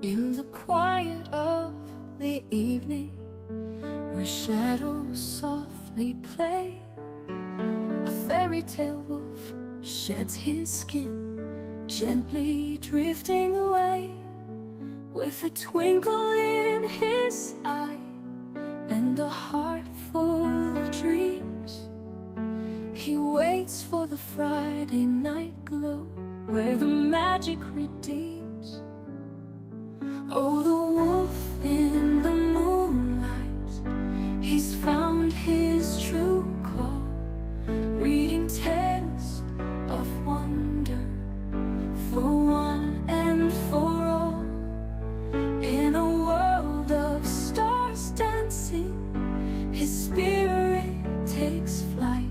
In the quiet of the evening, where shadows softly play, a fairy tale wolf sheds his skin, gently drifting away, with a twinkle in his eye and a heart full of dreams. He waits for the Friday night glow, where the magic redeems. Oh, the wolf in the moonlight, he's found his true call, reading tales of wonder for one and for all. In a world of stars dancing, his spirit takes flight,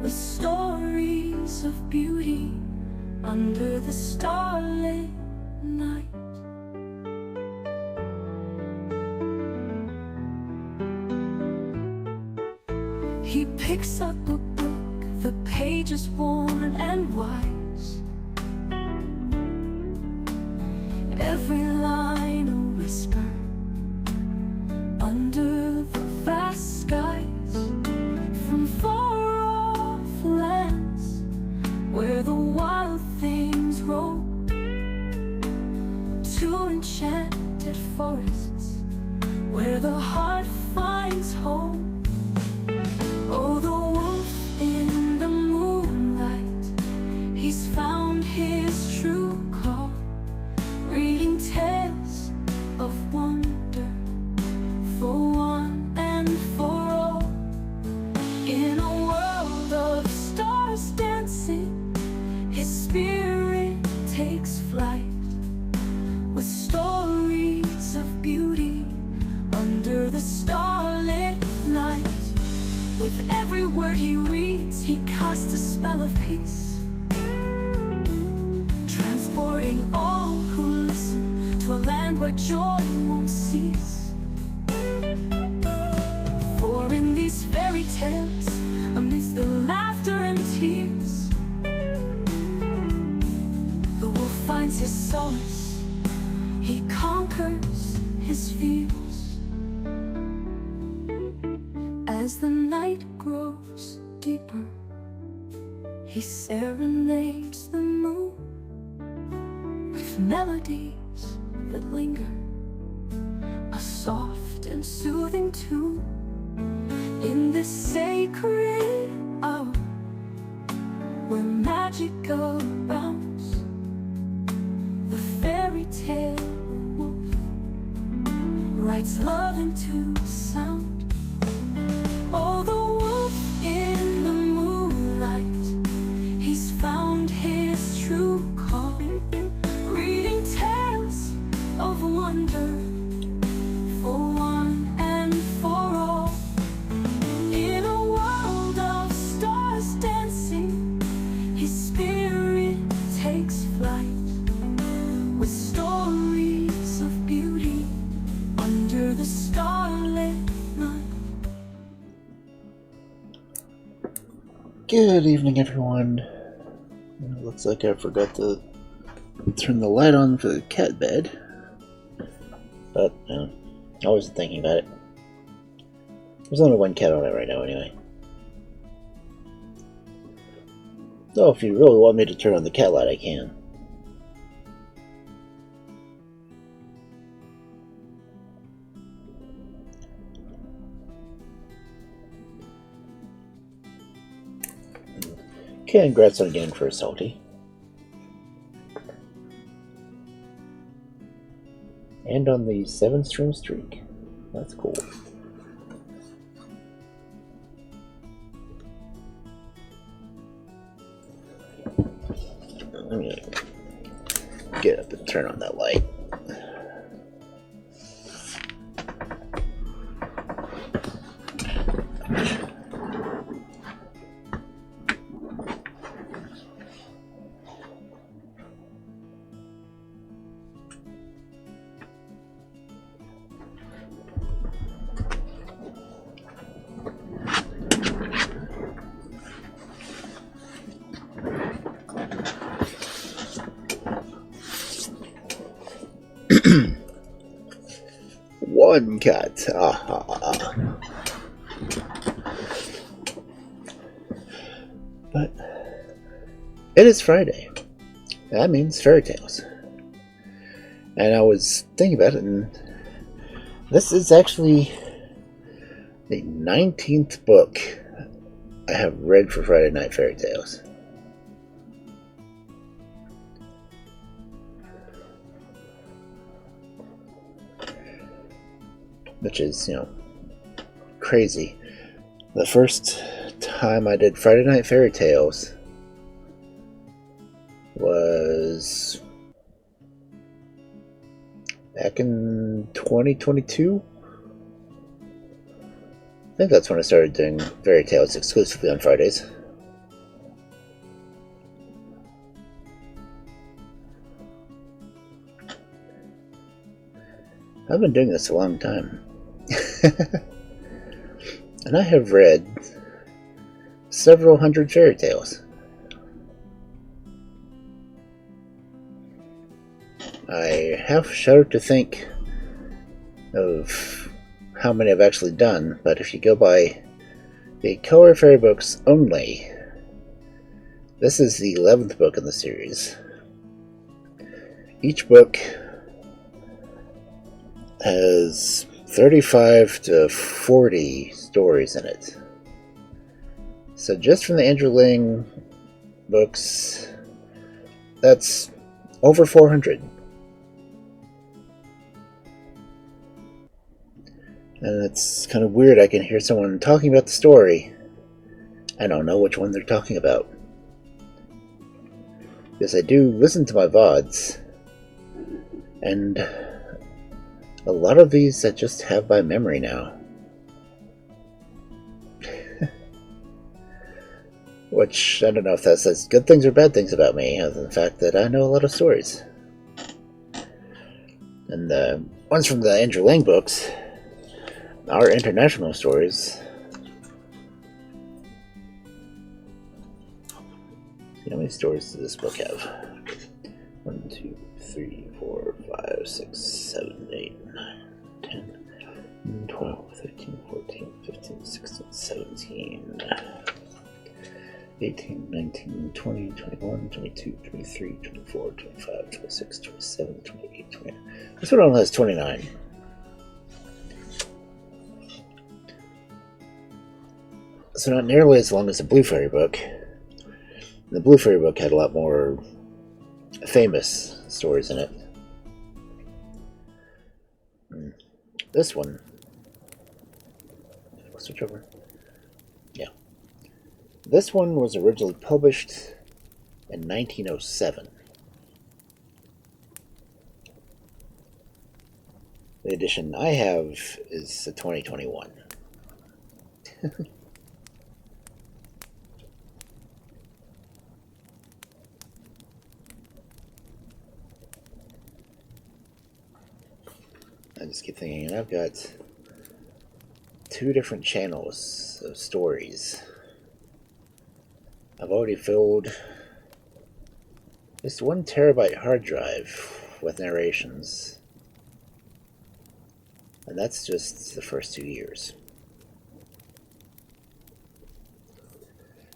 with stories of beauty under the starlit night. He picks up a book, the pages worn and wise, every line a whisper under the vast skies, from far off lands where the wild things roam, to enchanted forests where the heart finds home. Oh, the wolf in the moonlight, he's found his true call, reading tales of wonder for one and for all. In a world of stars dancing, his spirit takes flight, with stories of beauty under the starlit night. With every word he reads, he casts a spell of peace, transporting all who listen to a land where joy won't cease. For in these fairy tales, amidst the laughter and tears, the wolf finds his solace, he conquers his fears. As the night grows deeper, he serenades the moon with melodies that linger, a soft and soothing tune. In this sacred hour, where magic abounds, the fairy tale wolf writes love into sound. Oh, the wolf in the moonlight, he's found his true call, reading tales of wonder for one and for all. In a world of stars dancing, his spirit takes flight, with stories of beauty under the starlit night. Good evening, everyone. It looks like I forgot to turn the light on for the cat bed, but I wasn't thinking about it. There's only one cat on it right now anyway. So if you really want me to turn on the cat light, I can. Congrats on getting first salty. And on the 7-stream streak. That's cool. Let me get up and turn on that light. one cat. Ah, ah, ah. But it is Friday. That means fairy tales. And I was thinking about it, and this is actually the 19th book I have read for Friday Night Fairy Tales. Which is, crazy. The first time I did Friday Night Fairy Tales was back in 2022. I think that's when I started doing Fairy Tales exclusively on Fridays. I've been doing this a long time. And I have read several hundred fairy tales. I have shuddered to think of how many I've actually done, but if you go by the color fairy books only, this is the 11th book in the series. Each book has 35 to 40 stories in it. So just from the Andrew Lang books, that's over 400. And it's kind of weird. I can hear someone talking about the story. I don't know which one they're talking about. Because I do listen to my VODs. And a lot of these I just have by memory now. Which, I don't know if that says good things or bad things about me, other than the fact that I know a lot of stories. And the ones from the Andrew Lang books are international stories. See, how many stories does this book have? 1, 2, 3, 4, 5, 6, 7, 8, 9, 10, 12, 13, 14, 15, 16, 17, 18, 19, 20, 21, 22, 23, 24, 25, 26, 27, 28, 29. This one only has 29. So not nearly as long as the Blue Fairy book. The Blue Fairy book had a lot more famous stories in it. This one, I'll switch over. Yeah. This one was originally published in 1907. The edition I have is the 2021. I just keep thinking, and I've got 2 different channels of stories. I've already filled this 1 terabyte hard drive with narrations. And that's just the first 2 years.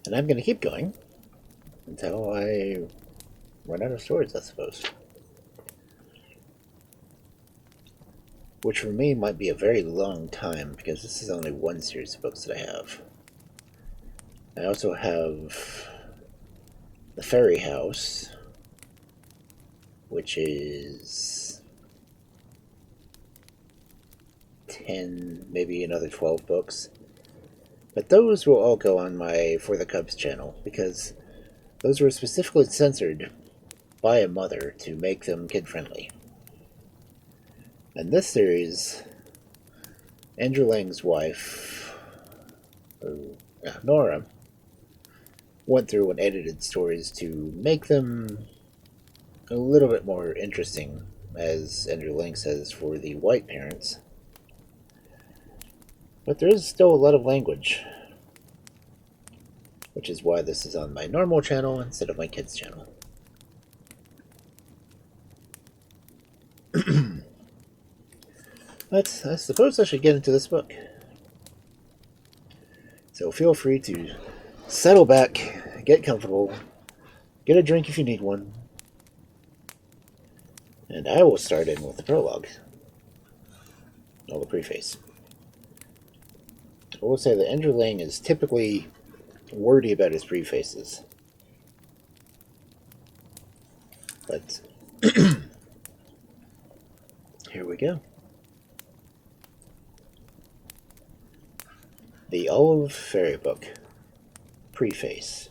And I'm going to keep going until I run out of stories, I suppose. Which for me might be a very long time, because this is only 1 series of books that I have. I also have The Fairy House, which is 10, maybe another 12 books. But those will all go on my For the Cubs channel, because those were specifically censored by a mother to make them kid-friendly. And this series, Andrew Lang's wife, Nora, went through and edited stories to make them a little bit more interesting, as Andrew Lang says, for the white parents. But there is still a lot of language, which is why this is on my normal channel instead of my kids' channel. But I suppose I should get into this book. So feel free to settle back, get comfortable, get a drink if you need one, and I will start in with the prologue, or the preface. I will say that Andrew Lang is typically wordy about his prefaces, but here we go. The Olive Fairy Book. Preface.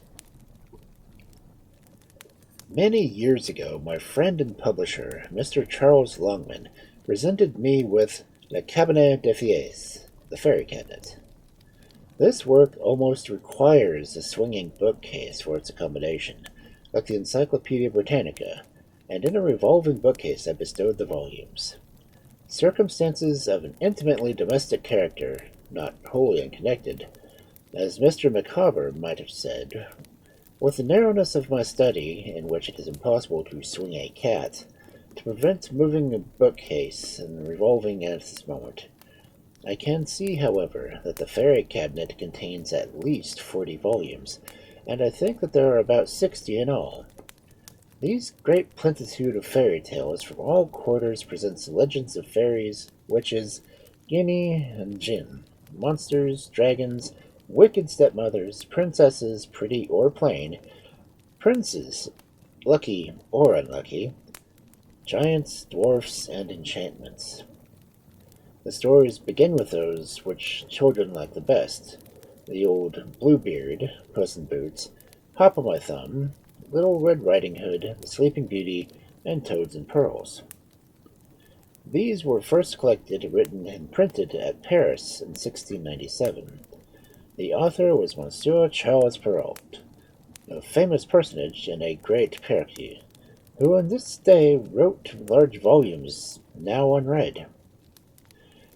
Many years ago, my friend and publisher, Mr. Charles Longman, presented me with Le Cabinet de Fées, the Fairy Cabinet. This work almost requires a swinging bookcase for its accommodation, like the Encyclopedia Britannica, and in a revolving bookcase I bestowed the volumes. Circumstances of an intimately domestic character, not wholly unconnected, as Mr. Micawber might have said, with the narrowness of my study, in which it is impossible to swing a cat, to prevent moving a bookcase and revolving at this moment. I can see, however, that the Fairy Cabinet contains at least 40 volumes, and I think that there are about 60 in all. These great plenitude of fairy tales from all quarters presents legends of fairies, witches, genii, and jinn, monsters, dragons, wicked stepmothers, princesses, pretty or plain, princes, lucky or unlucky, giants, dwarfs, and enchantments. The stories begin with those which children like the best, the old Bluebeard, Puss in Boots, Hop o' My Thumb, Little Red Riding Hood, The Sleeping Beauty, and Toads and Pearls. These were first collected, written, and printed at Paris in 1697. The author was Monsieur Charles Perrault, a famous personage and a great parakeet, who on this day wrote large volumes now unread.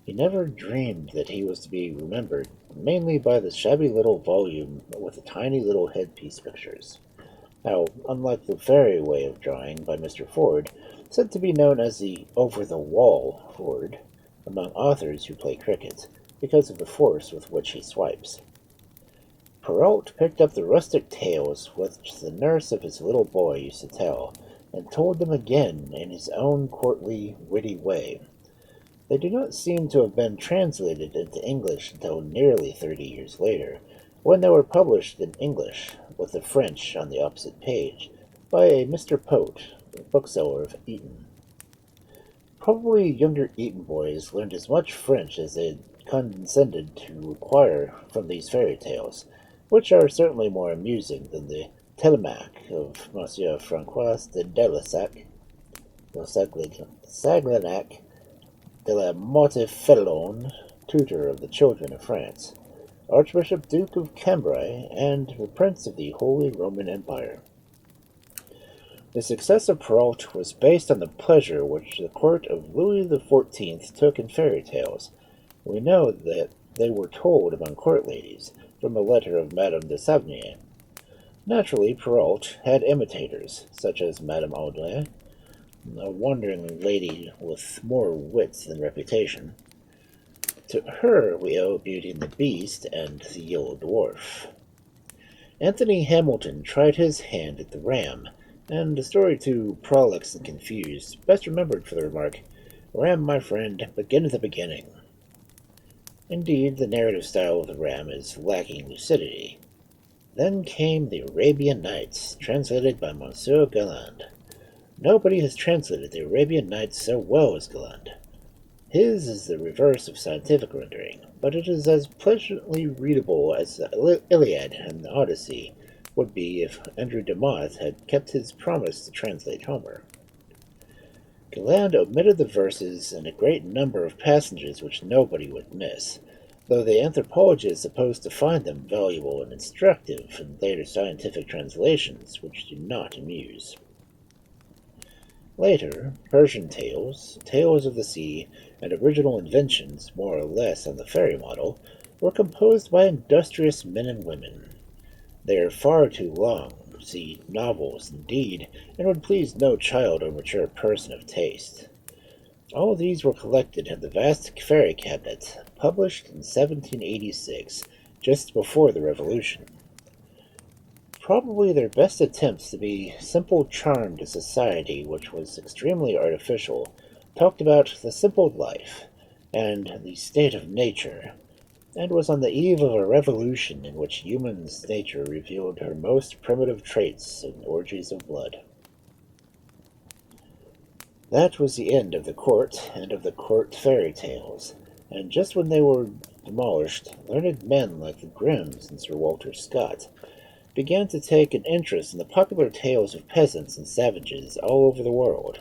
He never dreamed that he was to be remembered mainly by the shabby little volume with the tiny little headpiece pictures. How, unlike the fairy way of drawing by Mr. Ford, said to be known as the over-the-wall Ford among authors who play cricket, because of the force with which he swipes. Perrault picked up the rustic tales which the nurse of his little boy used to tell, and told them again in his own courtly, witty way. They do not seem to have been translated into English until nearly 30 years later, when they were published in English, with the French on the opposite page, by a Mr. Pote, a bookseller of Eton. Probably younger Eton boys learned as much French as they had condescended to acquire from these fairy tales, which are certainly more amusing than the Telemaque of Monsieur Francois de Delassac, Saglanac de la Motte-Fellon, tutor of the children of France, Archbishop Duke of Cambrai, and the Prince of the Holy Roman Empire. The success of Perrault was based on the pleasure which the court of Louis XIV took in fairy tales. We know that they were told among court ladies, from a letter of Madame de Savigny. Naturally, Perrault had imitators, such as Madame Audley, a wandering lady with more wit than reputation. To her we owe Beauty and the Beast and the Yellow Dwarf. Anthony Hamilton tried his hand at the Ram, and a story too prolix and confused, best remembered for the remark, "Ram, my friend, begin at the beginning." Indeed, the narrative style of the Ram is lacking lucidity. Then came the Arabian Nights, translated by Monsieur Galland. Nobody has translated the Arabian Nights so well as Galland. His is the reverse of scientific rendering, but it is as pleasantly readable as the Iliad and the Odyssey would be if Andrew Demotte had kept his promise to translate Homer. Galland omitted the verses and a great number of passages which nobody would miss, though the anthropologist is supposed to find them valuable and instructive in later scientific translations which do not amuse. Later, Persian tales, tales of the sea, and original inventions, more or less on the fairy model, were composed by industrious men and women. They are far too long, see novels indeed, and would please no child or mature person of taste. All of these were collected in the vast fairy cabinet, published in 1786, just before the Revolution. Probably their best attempts to be simple charm to society, which was extremely artificial, talked about the simple life and the state of nature, and was on the eve of a revolution in which human's nature revealed her most primitive traits in orgies of blood. That was the end of the court and of the court fairy tales, and just when they were demolished, learned men like the Grimms and Sir Walter Scott began to take an interest in the popular tales of peasants and savages all over the world.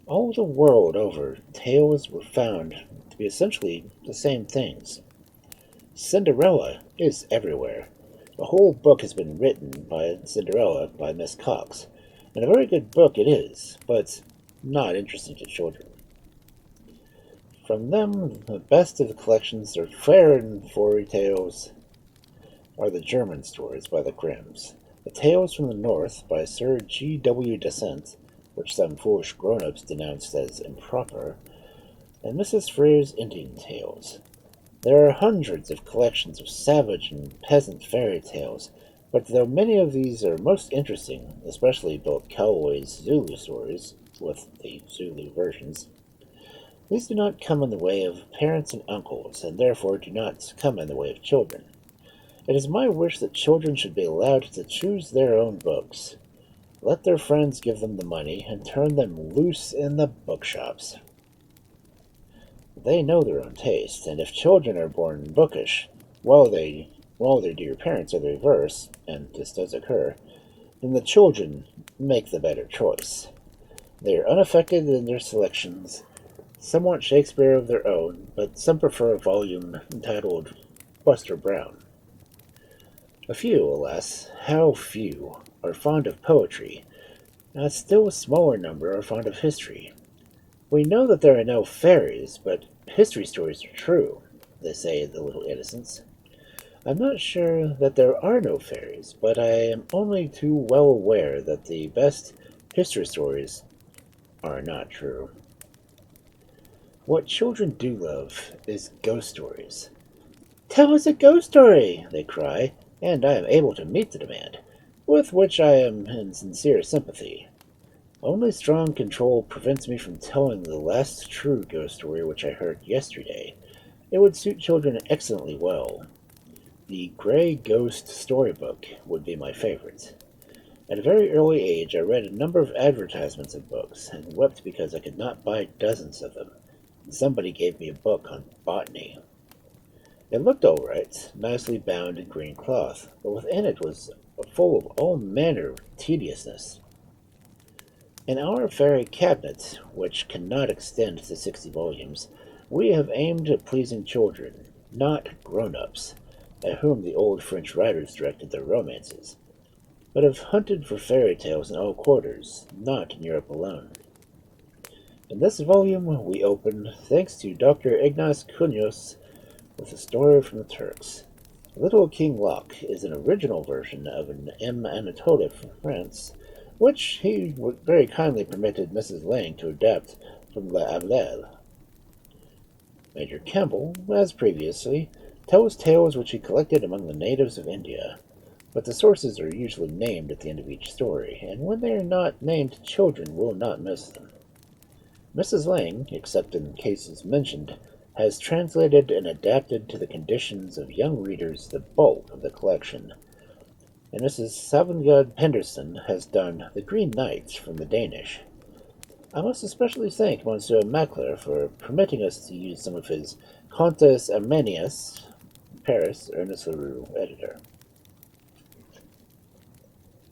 All the world over, tales were found to be essentially the same things. Cinderella is everywhere. A whole book has been written by Cinderella by Miss Cox, and a very good book it is, but not interesting to children. From them, the best of the collections are fair and fairy tales are the German stories by the Grimms, the Tales from the North by Sir G. W. Dasent, which some foolish grown-ups denounced as improper, and Mrs. Frere's Indian Tales. There are hundreds of collections of savage and peasant fairy tales, but though many of these are most interesting, especially Bill Calloway's Zulu stories, with the Zulu versions, these do not come in the way of parents and uncles, and therefore do not come in the way of children. It is my wish that children should be allowed to choose their own books. Let their friends give them the money, and turn them loose in the bookshops. They know their own taste, and if children are born bookish, while their dear parents are the reverse, and this does occur, then the children make the better choice. They are unaffected in their selections. Some want Shakespeare of their own, but some prefer a volume entitled Buster Brown. A few, alas, how few, are fond of poetry, and still a smaller number are fond of history. We know that there are no fairies, but history stories are true, they say, the little innocents. I'm not sure that there are no fairies, but I am only too well aware that the best history stories are not true. What children do love is ghost stories. "Tell us a ghost story!" they cry, and I am able to meet the demand, with which I am in sincere sympathy. Only strong control prevents me from telling the last true ghost story which I heard yesterday. It would suit children excellently well. The Gray Ghost Storybook would be my favorite. At a very early age, I read a number of advertisements of books, and wept because I could not buy dozens of them. And somebody gave me a book on botany. It looked all right, nicely bound in green cloth, but within it was full of all manner of tediousness. In our fairy cabinet, which cannot extend to 60 volumes, we have aimed at pleasing children, not grown-ups, at whom the old French writers directed their romances, but have hunted for fairy tales in all quarters, not in Europe alone. In this volume we open, thanks to Dr. Ignace Cunios, with a story from the Turks. Little King Loc is an original version of an M. Anatole from France, which he very kindly permitted Mrs. Lang to adapt from L'Avelle. Major Campbell, as previously, tells tales which he collected among the natives of India, but the sources are usually named at the end of each story, and when they are not named, children will not miss them. Mrs. Lang, except in cases mentioned, has translated and adapted to the conditions of young readers the bulk of the collection, and Mrs. Savangard Penderson has done The Green Knight from the Danish. I must especially thank Monsieur Mackler for permitting us to use some of his Contes Armenius, Paris, Ernest Leroux, editor.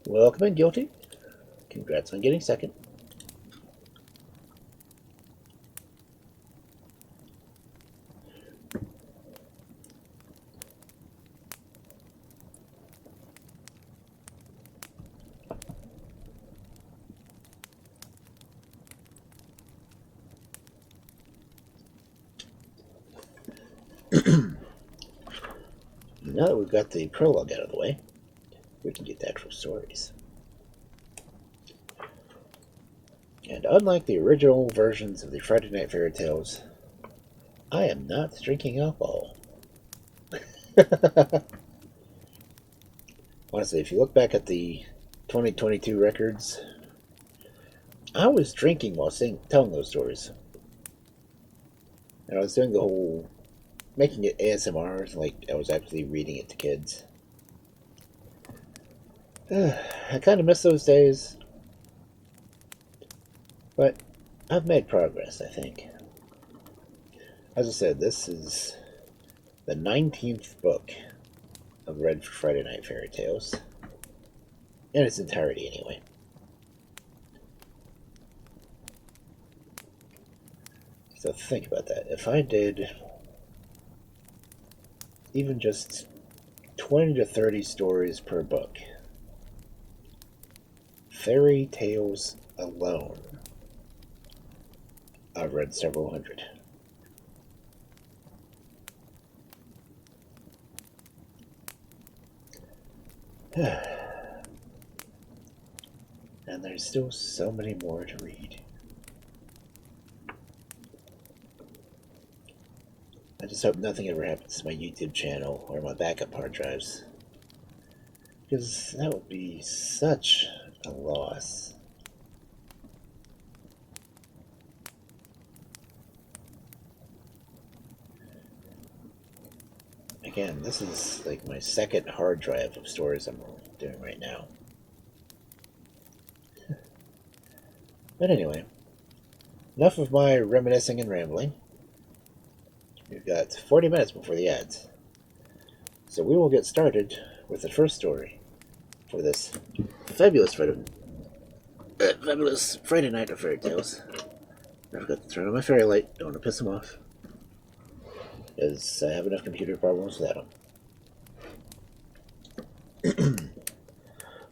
Welcome in, Guilty. Congrats on getting second. Now that we've got the prologue out of the way, we can get the actual stories. And unlike the original versions of the Friday Night Fairy Tales, I am not drinking alcohol. Honestly, if you look back at the 2022 records, I was drinking while telling those stories. And I was doing the whole making it ASMR, like I was actually reading it to kids. I kind of miss those days, but I've made progress, I think. As I said, this is the 19th book I've read for Friday Night Fairy Tales. In its entirety, anyway. So think about that. If I did even just 20 to 30 stories per book, fairy tales alone, I've read several hundred. And there's still so many more to read. I just hope nothing ever happens to my YouTube channel or my backup hard drives, because that would be such a loss. Again, this is like my second hard drive of stories I'm doing right now. But anyway, enough of my reminiscing and rambling. We've got 40 minutes before the ads. So we will get started with the first story for this fabulous Friday night of fairy tales. I forgot to turn on my fairy light. Don't want to piss them off, as I have enough computer problems without them.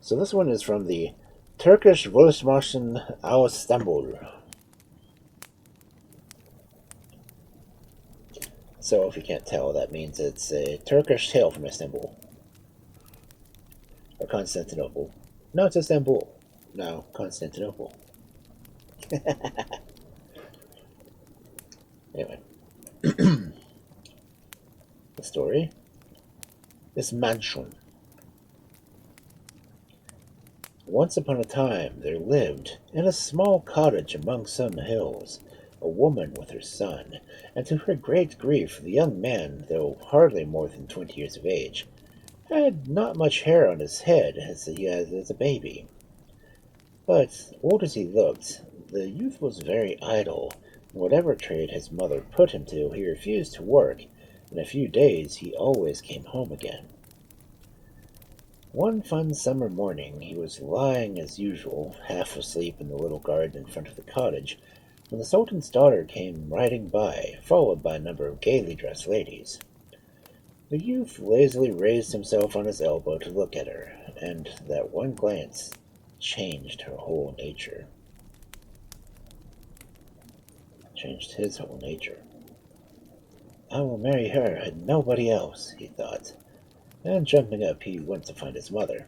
So this one is from the Turkish Volksmärchen aus Istanbul. So if you can't tell, that means it's a Turkish tale from Istanbul. Or Constantinople. No, it's Istanbul. No, Constantinople. Anyway. The story is Madschun. Once upon a time there lived, in a small cottage among some hills, a woman with her son, and to her great grief the young man, though hardly more than 20 years of age, had not much hair on his head as he had as a baby. But, old as he looked, the youth was very idle. Whatever trade his mother put him to, he refused to work. In a few days he always came home again. One fine summer morning he was lying as usual, half asleep in the little garden in front of the cottage, when the Sultan's daughter came riding by, followed by a number of gaily dressed ladies. The youth lazily raised himself on his elbow to look at her, and that one glance changed her whole nature. Changed his whole nature. I will marry her and nobody else, he thought, and jumping up he went to find his mother.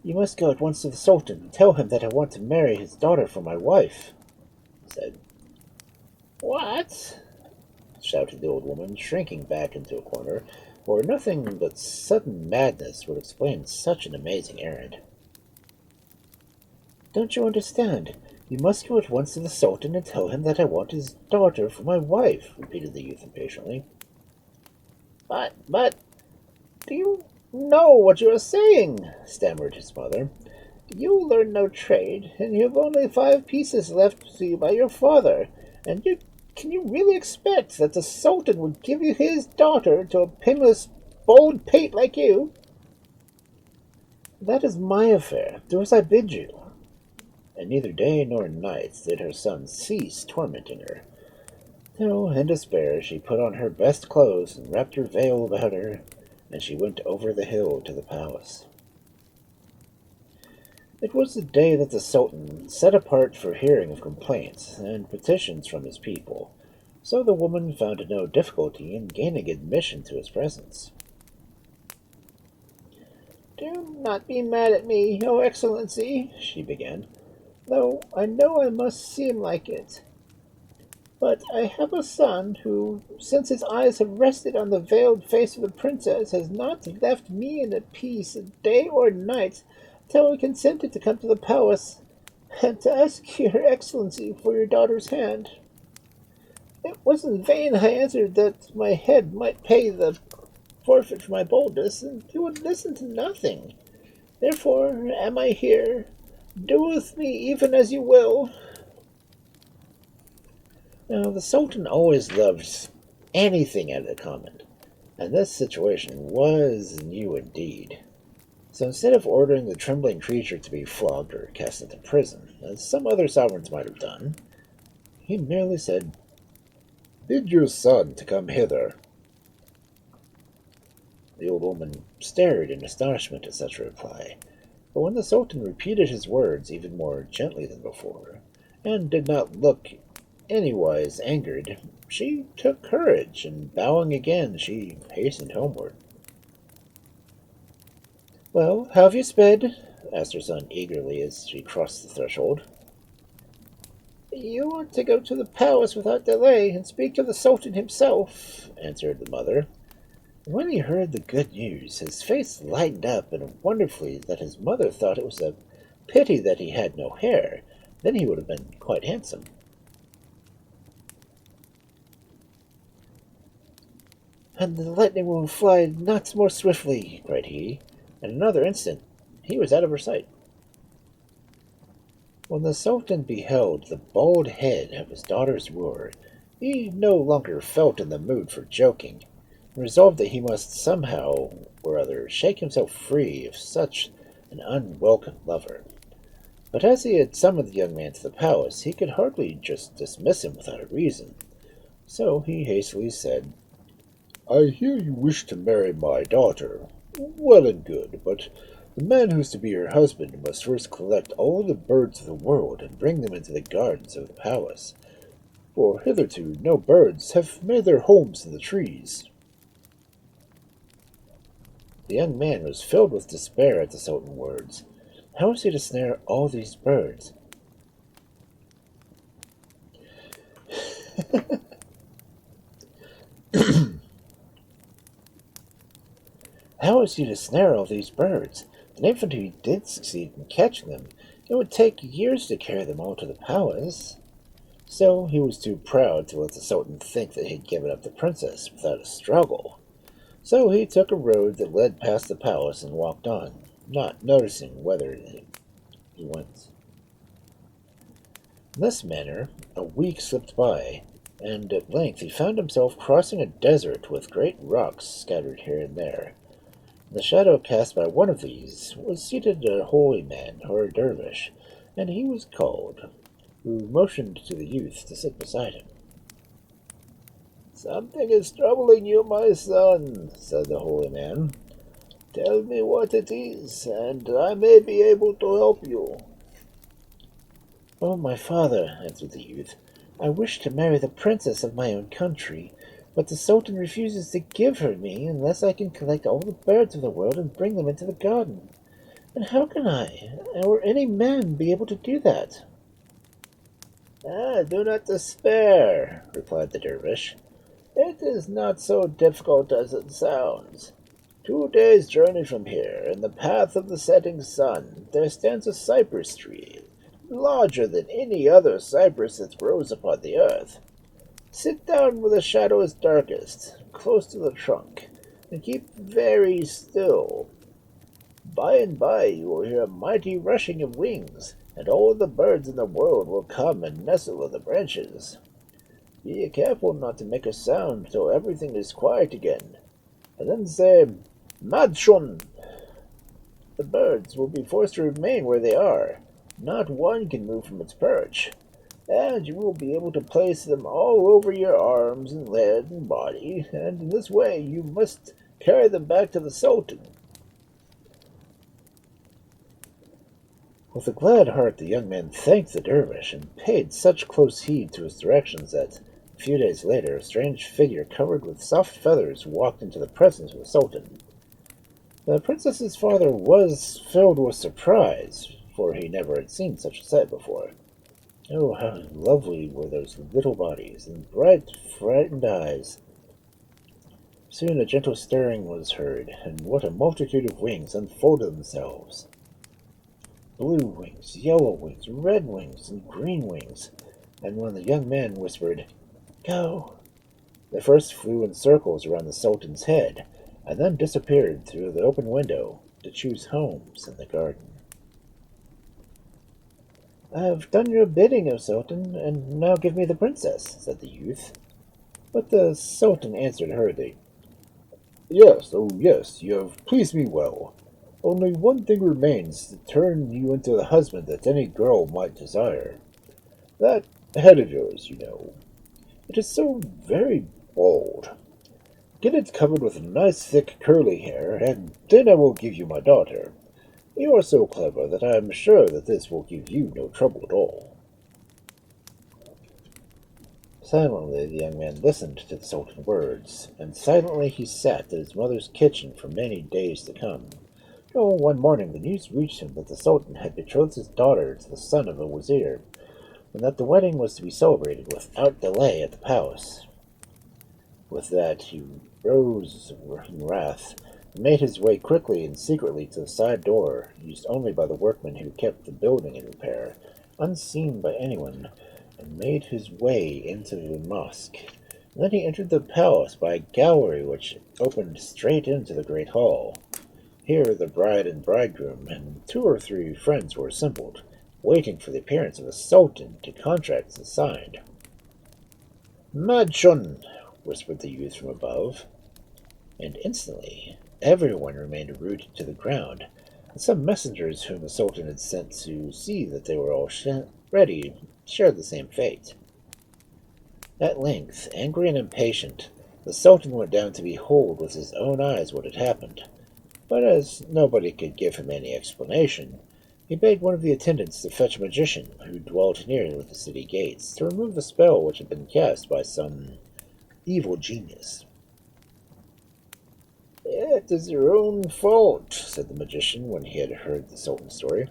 You must go at once to the Sultan and tell him that I want to marry his daughter for my wife, he said. What? Shouted the old woman, shrinking back into a corner, for nothing but sudden madness would explain such an amazing errand. Don't you understand? You must go at once to the Sultan and tell him that I want his daughter for my wife, repeated the youth impatiently. But, do you know what you are saying? Stammered his mother. You learn no trade, and you have only 5 pieces left to you by your father, and can you really expect that the Sultan would give you his daughter to a penniless, bold pate like you? That is my affair. Do as I bid you. And neither day nor night did her son cease tormenting her, till in despair she put on her best clothes and wrapped her veil about her, and she went over the hill to the palace. It was the day that the Sultan set apart for hearing of complaints and petitions from his people, so the woman found no difficulty in gaining admission to his presence. Do not be mad at me, Your Excellency, she began, though I know I must seem like it. But I have a son who, since his eyes have rested on the veiled face of the princess, has not left me in peace day or night till I consented to come to the palace and to ask your excellency for your daughter's hand. It was in vain I answered that my head might pay the forfeit for my boldness, and he would listen to nothing. Therefore am I here. Do with me even as you will. Now, the Sultan always loved anything out of the common, and this situation was new indeed. So instead of ordering the trembling creature to be flogged or cast into prison, as some other sovereigns might have done, he merely said, "Bid your son to come hither." The old woman stared in astonishment at such a reply, but when the Sultan repeated his words even more gently than before, and did not look anywise angered, she took courage, and bowing again, she hastened homeward. "Well, how have you sped?" asked her son eagerly as she crossed the threshold. "You want to go to the palace without delay and speak to the Sultan himself," answered the mother. When he heard the good news, his face lightened up, and wonderfully that his mother thought it was a pity that he had no hair. Then he would have been quite handsome. "And the lightning will fly not more swiftly," cried he. In another instant he was out of her sight. When the Sultan beheld the bald head of his daughter's wooer, he no longer felt in the mood for joking, and resolved that he must somehow or other shake himself free of such an unwelcome lover. But as he had summoned the young man to the palace, he could hardly just dismiss him without a reason. So he hastily said, "I hear you wish to marry my daughter. Well and good, but the man who is to be your husband must first collect all the birds of the world and bring them into the gardens of the palace, for hitherto no birds have made their homes in the trees." The young man was filled with despair at the Sultan's words. How was he to snare all these birds? How was he to snare all these birds? And even if he did succeed in catching them, it would take years to carry them all to the palace. So he was too proud to let the Sultan think that he had given up the princess without a struggle. So he took a road that led past the palace and walked on, not noticing whither he went. In this manner a week slipped by, and at length he found himself crossing a desert with great rocks scattered here and there. In the shadow cast by one of these was seated a holy man, or a dervish, and he was called, who motioned to the youth to sit beside him. "Something is troubling you, my son," said the holy man. "Tell me what it is, and I may be able to help you." "Oh, my father," answered the youth, "I wish to marry the princess of my own country, but the Sultan refuses to give her me unless I can collect all the birds of the world and bring them into the garden. And how can I, or any man, be able to do that?" "Do not despair," replied the dervish. "It is not so difficult as it sounds. 2 days' journey from here, in the path of the setting sun, there stands a cypress tree, larger than any other cypress that grows upon the earth. Sit down where the shadow is darkest, close to the trunk, and keep very still. By and by you will hear a mighty rushing of wings, and all the birds in the world will come and nestle in the branches. Be careful not to make a sound till everything is quiet again, and then say, 'Madschun!' The birds will be forced to remain where they are. Not one can move from its perch, and you will be able to place them all over your arms and legs and body, and in this way you must carry them back to the Sultan." With a glad heart the young man thanked the dervish, and paid such close heed to his directions that, a few days later, a strange figure covered with soft feathers walked into the presence of the Sultan. The princess's father was filled with surprise, for he never had seen such a sight before. Oh, how lovely were those little bodies, and bright, frightened eyes! Soon a gentle stirring was heard, and what a multitude of wings unfolded themselves! Blue wings, yellow wings, red wings, and green wings, and when the young man whispered, "Go," they first flew in circles around the Sultan's head, and then disappeared through the open window to choose homes in the garden. "I have done your bidding, O Sultan, and now give me the princess," said the youth. But the Sultan answered hurriedly, "Yes, oh yes, you have pleased me well. Only one thing remains to turn you into the husband that any girl might desire. That head of yours, you know. It is so very bald. Get it covered with nice thick curly hair, and then I will give you my daughter. You are so clever that I am sure that this will give you no trouble at all." Silently the young man listened to the Sultan's words, and silently he sat at his mother's kitchen for many days to come. Oh, one morning the news reached him that the Sultan had betrothed his daughter to the son of a wazir, and that the wedding was to be celebrated without delay at the palace. With that he rose in wrath, and made his way quickly and secretly to the side door, used only by the workmen who kept the building in repair, unseen by anyone, and made his way into the mosque. And then he entered the palace by a gallery which opened straight into the great hall. Here the bride and bridegroom and 2 or 3 friends were assembled, waiting for the appearance of the Sultan to contracts and signed. "Madschun," whispered the youth from above, and instantly everyone remained rooted to the ground, and some messengers whom the Sultan had sent to see that they were all ready shared the same fate. At length, angry and impatient, the Sultan went down to behold with his own eyes what had happened, but as nobody could give him any explanation, he bade one of the attendants to fetch a magician who dwelt near the city gates to remove the spell which had been cast by some evil genius. "It is your own fault," said the magician when he had heard the Sultan's story.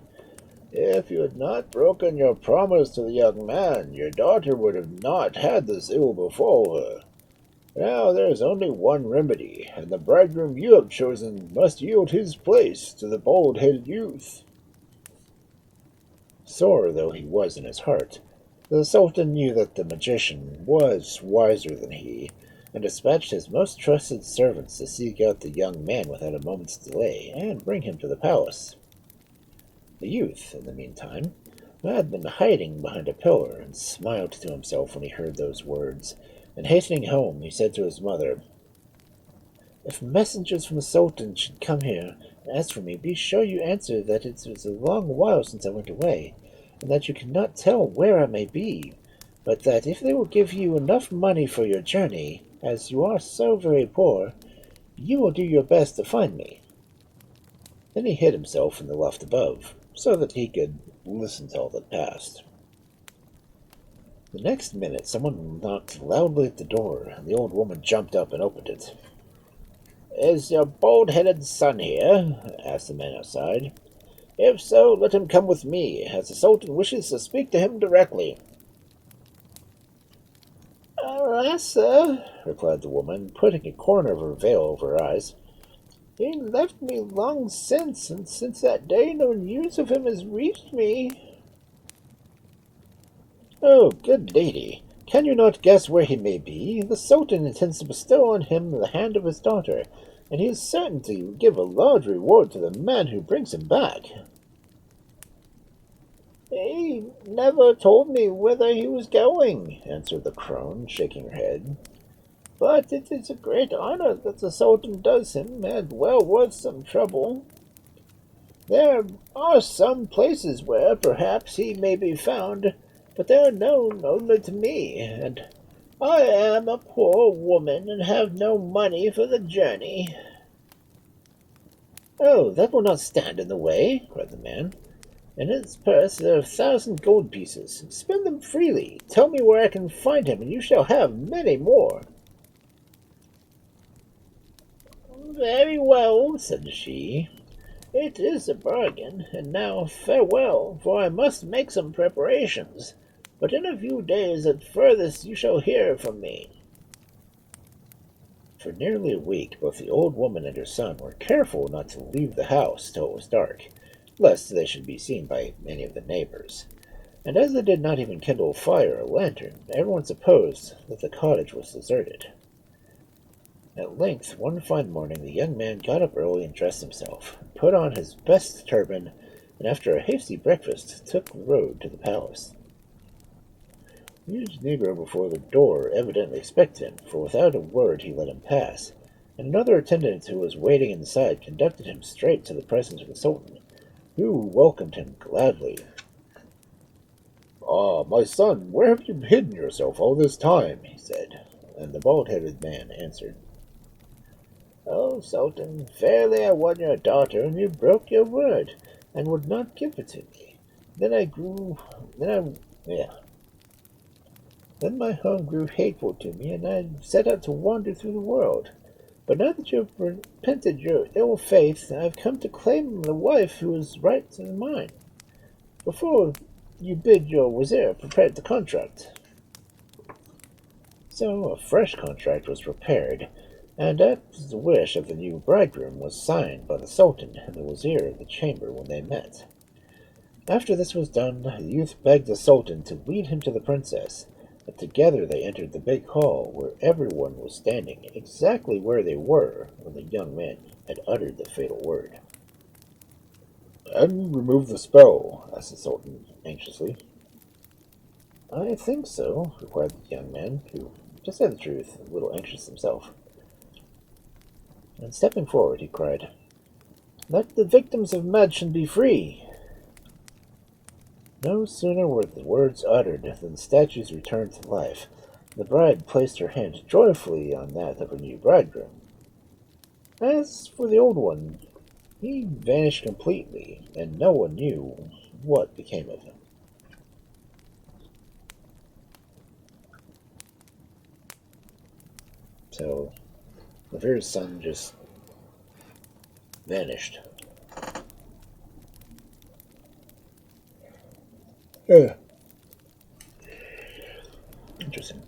"If you had not broken your promise to the young man, your daughter would have not had this ill befall her. Now there is only one remedy, and the bridegroom you have chosen must yield his place to the bald-headed youth." Sore though he was in his heart, the Sultan knew that the magician was wiser than he, and dispatched his most trusted servants to seek out the young man without a moment's delay, and bring him to the palace. The youth, in the meantime, had been hiding behind a pillar, and smiled to himself when he heard those words, and hastening home, he said to his mother, "If messengers from the Sultan should come here and ask for me, be sure you answer that it is a long while since I went away, and that you cannot tell where I may be, but that if they will give you enough money for your journey, as you are so very poor, you will do your best to find me." Then he hid himself in the loft above, so that he could listen to all that passed. The next minute someone knocked loudly at the door, and the old woman jumped up and opened it. "Is your bald-headed son here?" asked the man outside. "If so, let him come with me, as the Sultan wishes to speak to him directly." "Alas, sir," replied the woman, putting a corner of her veil over her eyes, "he left me long since, and since that day no news of him has reached me." "Oh, good lady, can you not guess where he may be? The Sultan intends to bestow on him the hand of his daughter, and he is certain to give a large reward to the man who brings him back." "He never told me whither he was going," answered the crone, shaking her head. "But it is a great honor that the Sultan does him, and well worth some trouble. There are some places where perhaps he may be found, but they are known only to me, and I am a poor woman and have no money for the journey." "Oh, that will not stand in the way," cried the man. "In his purse there are 1,000 gold pieces. Spend them freely. Tell me where I can find him, and you shall have many more." "Very well," said she. It is a bargain, and now farewell, for I must make some preparations. But in a few days at furthest you shall hear from me. For nearly a week, both the old woman and her son were careful not to leave the house till it was dark, lest they should be seen by any of the neighbors. And as they did not even kindle a fire or lantern, everyone supposed that the cottage was deserted. At length, one fine morning, the young man got up early and dressed himself, put on his best turban, and after a hasty breakfast took the road to the palace. The huge negro before the door evidently expected him, for without a word he let him pass, and another attendant who was waiting inside conducted him straight to the presence of the Sultan, who welcomed him gladly. "Ah, my son, where have you hidden yourself all this time?" he said, and the bald-headed man answered, "Oh, Sultan, fairly I won your daughter, and you broke your word, and would not give it to me. Then my home grew hateful to me, and I set out to wander through the world. But now that you have repented your ill faith, I have come to claim the wife who is right in mine. Before you bid your wazir prepare the contract." So a fresh contract was prepared, and at the wish of the new bridegroom was signed by the Sultan and the wazir of the chamber when they met. After this was done, the youth begged the Sultan to lead him to the princess, and together they entered the big hall where everyone was standing exactly where they were when the young man had uttered the fatal word. "And remove the spell?" asked the Sultan anxiously. "I think so," replied the young man, who, to say the truth, was a little anxious himself. And stepping forward, he cried, "Let the victims of Madschun be free!" No sooner were the words uttered than the statues returned to life. The bride placed her hand joyfully on that of her new bridegroom. As for the old one, he vanished completely, and no one knew what became of him. So, the Vizier's son just vanished. Yeah. Interesting.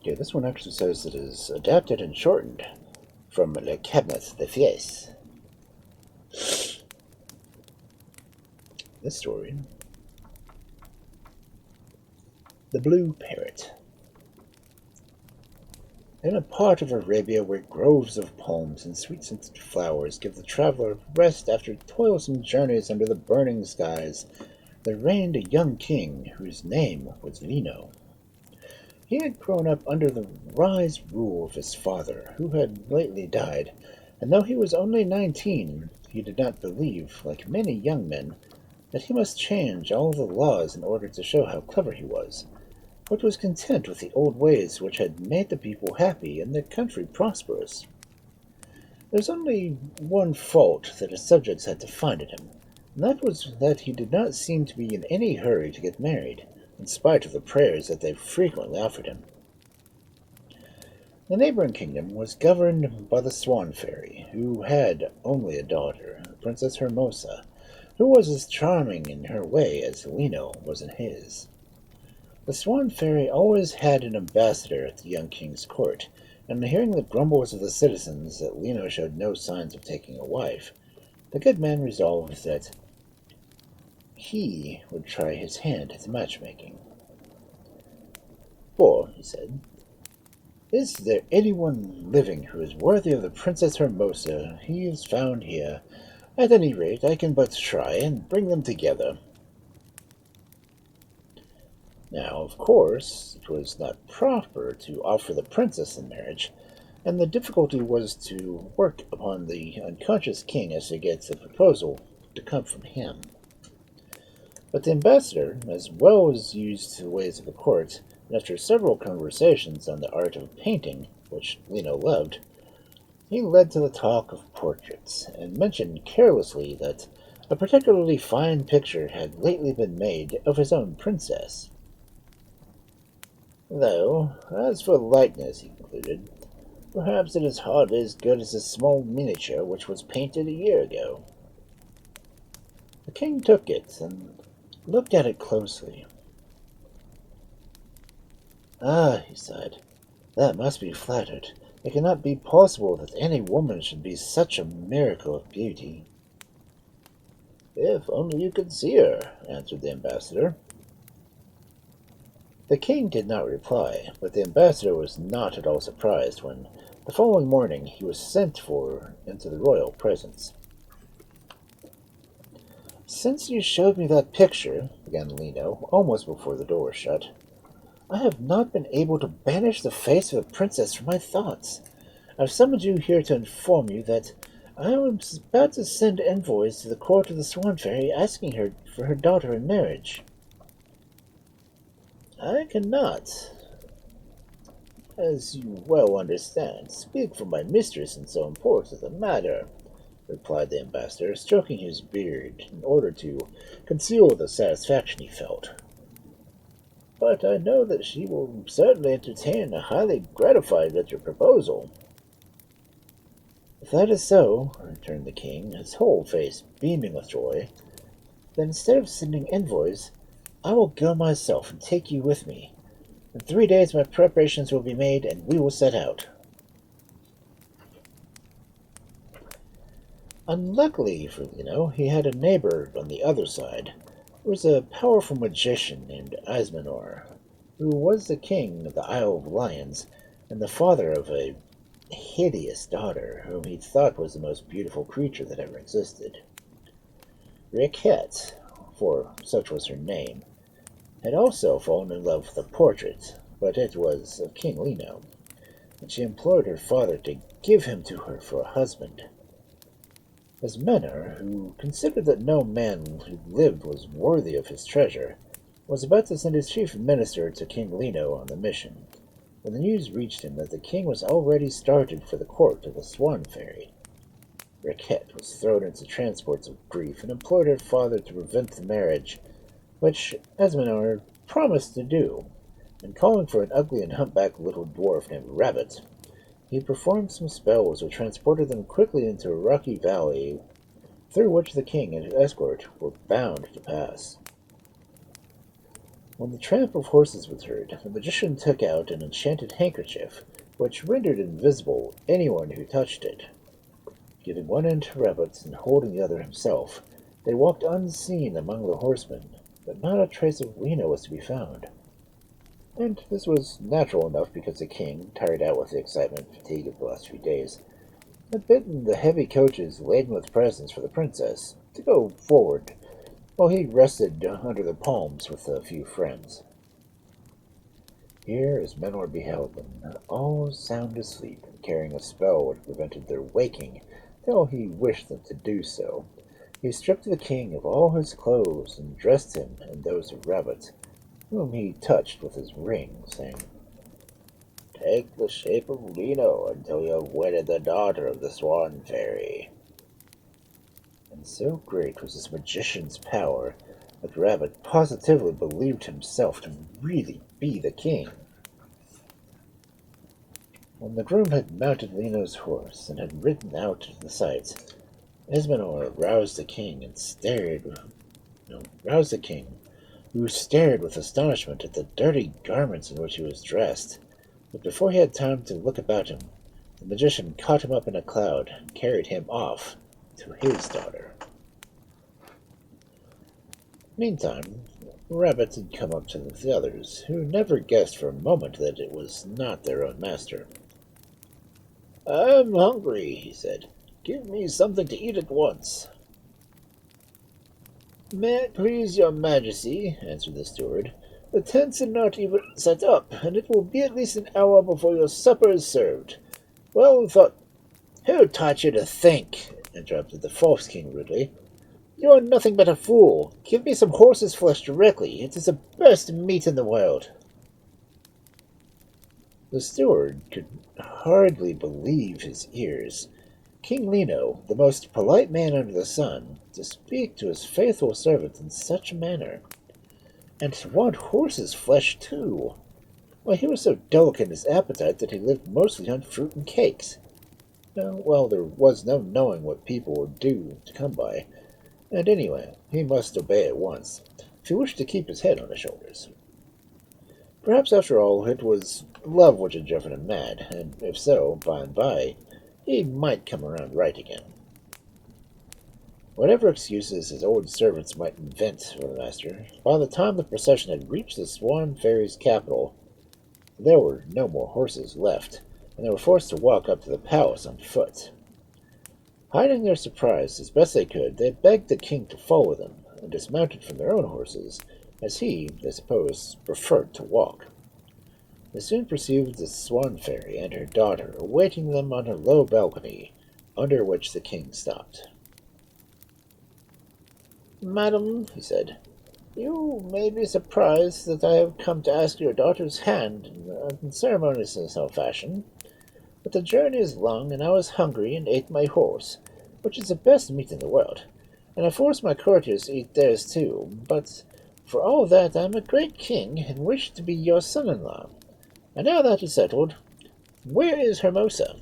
Okay, this one actually says it is adapted and shortened from Le Cabinet de Fies. This story, The Blue Parrot. In a part of Arabia where groves of palms and sweet-scented flowers give the traveler rest after toilsome journeys under the burning skies, there reigned a young king whose name was Lino. He had grown up under the wise rule of his father, who had lately died, and though he was only 19, he did not believe, like many young men, that he must change all the laws in order to show how clever he was, but was content with the old ways which had made the people happy and the country prosperous. There was only one fault that his subjects had to find in him, and that was that he did not seem to be in any hurry to get married, in spite of the prayers that they frequently offered him. The neighboring kingdom was governed by the Swan Fairy, who had only a daughter, Princess Hermosa, who was as charming in her way as Lino was in his. The Swan Fairy always had an ambassador at the young king's court, and hearing the grumbles of the citizens that Lino showed no signs of taking a wife, the good man resolved that he would try his hand at matchmaking. "For," he said, "is there anyone living who is worthy of the Princess Hermosa? He is found here. At any rate, I can but try and bring them together." Now, of course, it was not proper to offer the princess in marriage, and the difficulty was to work upon the unconscious king as to get the proposal to come from him. But the ambassador, as well as used to the ways of the court, and after several conversations on the art of painting, which Lino loved, he led to the talk of portraits, and mentioned carelessly that a particularly fine picture had lately been made of his own princess. Though, as for likeness, he concluded, perhaps it is hardly as good as a small miniature which was painted a year ago. The king took it and looked at it closely. Ah, he sighed, that must be flattered. It cannot be possible that any woman should be such a miracle of beauty. If only you could see her, answered the ambassador. The king did not reply, but the ambassador was not at all surprised when, the following morning, he was sent for into the royal presence. Since you showed me that picture, began Lino, almost before the door was shut, I have not been able to banish the face of the princess from my thoughts. I have summoned you here to inform you that I am about to send envoys to the court of the Swan Fairy asking her for her daughter in marriage. I cannot, as you well understand, speak for my mistress in so important a matter, replied the ambassador, stroking his beard in order to conceal the satisfaction he felt. But I know that she will certainly entertain and highly gratified at your proposal. If that is so, returned the king, his whole face beaming with joy, then instead of sending envoys, I will go myself and take you with me. In 3 days my preparations will be made, and we will set out. Unluckily for Lino, he had a neighbor on the other side, who was a powerful magician named Asmanor, who was the king of the Isle of Lions and the father of a hideous daughter whom he thought was the most beautiful creature that ever existed. Riquette, for such was her name, had also fallen in love with the portrait, but it was of King Lino, and she implored her father to give him to her for a husband. Asmanor, who considered that no man who lived was worthy of his treasure, was about to send his chief minister to King Lino on the mission, when the news reached him that the king was already started for the court of the Swan Fairy. Riquette was thrown into transports of grief and implored her father to prevent the marriage, which Asmanor promised to do, and calling for an ugly and humpbacked little dwarf named Rabbit, he performed some spells which transported them quickly into a rocky valley through which the king and his escort were bound to pass. When the tramp of horses was heard, the magician took out an enchanted handkerchief, which rendered invisible anyone who touched it. Giving one end to Rabbit and holding the other himself, they walked unseen among the horsemen, but not a trace of Lino was to be found. And this was natural enough because the king, tired out with the excitement and fatigue of the last few days, had bidden the heavy coaches laden with presents for the princess to go forward, while he rested under the palms with a few friends. Here, as Menor beheld them, all sound asleep, and carrying a spell which prevented their waking till he wished them to do so, he stripped the king of all his clothes and dressed him in those of Rabbit, whom he touched with his ring, saying, "Take the shape of Lino until you have wedded the daughter of the Swan Fairy." And so great was this magician's power that Rabbit positively believed himself to really be the king. When the groom had mounted Lino's horse and had ridden out to the sights, Asmanor roused the king, who stared with astonishment at the dirty garments in which he was dressed. But before he had time to look about him, the magician caught him up in a cloud and carried him off to his daughter. Meantime, Rabbit had come up to the others, who never guessed for a moment that it was not their own master. "I'm hungry," he said. "Give me something to eat at once." "May it please your majesty," answered the steward, "the tents are not even set up, and it will be at least an hour before your supper is served. Well thought—" "Who taught you to think?" interrupted the false king rudely. "You are nothing but a fool. Give me some horse's flesh directly. It is the best meat in the world." The steward could hardly believe his ears. King Lino, the most polite man under the sun, to speak to his faithful servant in such a manner, and to want horse's flesh too. Why, he was so delicate in his appetite that he lived mostly on fruit and cakes. Well, there was no knowing what people would do to come by, and anyway, he must obey at once, if he wished to keep his head on his shoulders. Perhaps, after all, it was love which had driven him mad, and if so, by and by, he might come around right again. Whatever excuses his old servants might invent for the master, by the time the procession had reached the Swan Fairy's capital, there were no more horses left, and they were forced to walk up to the palace on foot. Hiding their surprise as best they could, they begged the king to follow them, and dismounted from their own horses, as he, they supposed, preferred to walk. They soon perceived the Swan Fairy and her daughter awaiting them on a low balcony, under which the king stopped. "Madam," he said, "you may be surprised that I have come to ask your daughter's hand in ceremoniousness fashion, but the journey is long, and I was hungry and ate my horse, which is the best meat in the world, and I forced my courtiers to eat theirs too. But for all that, I am a great king, and wish to be your son-in-law. And now that is settled, where is Hermosa?"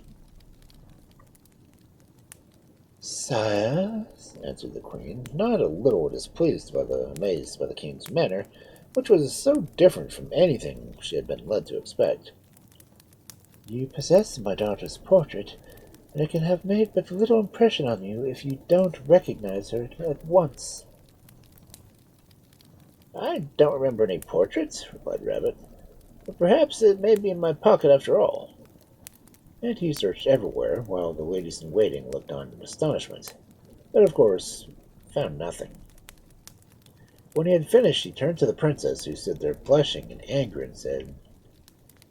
"Sire," answered the queen, not a little amazed by the king's manner, which was so different from anything she had been led to expect. "You possess my daughter's portrait, and it can have made but little impression on you if you don't recognize her at once." "I don't remember any portraits," replied Rabbit, "but perhaps it may be in my pocket after all." And he searched everywhere, while the ladies-in-waiting looked on in astonishment, but of course found nothing. When he had finished, he turned to the princess, who stood there blushing and angry, and said,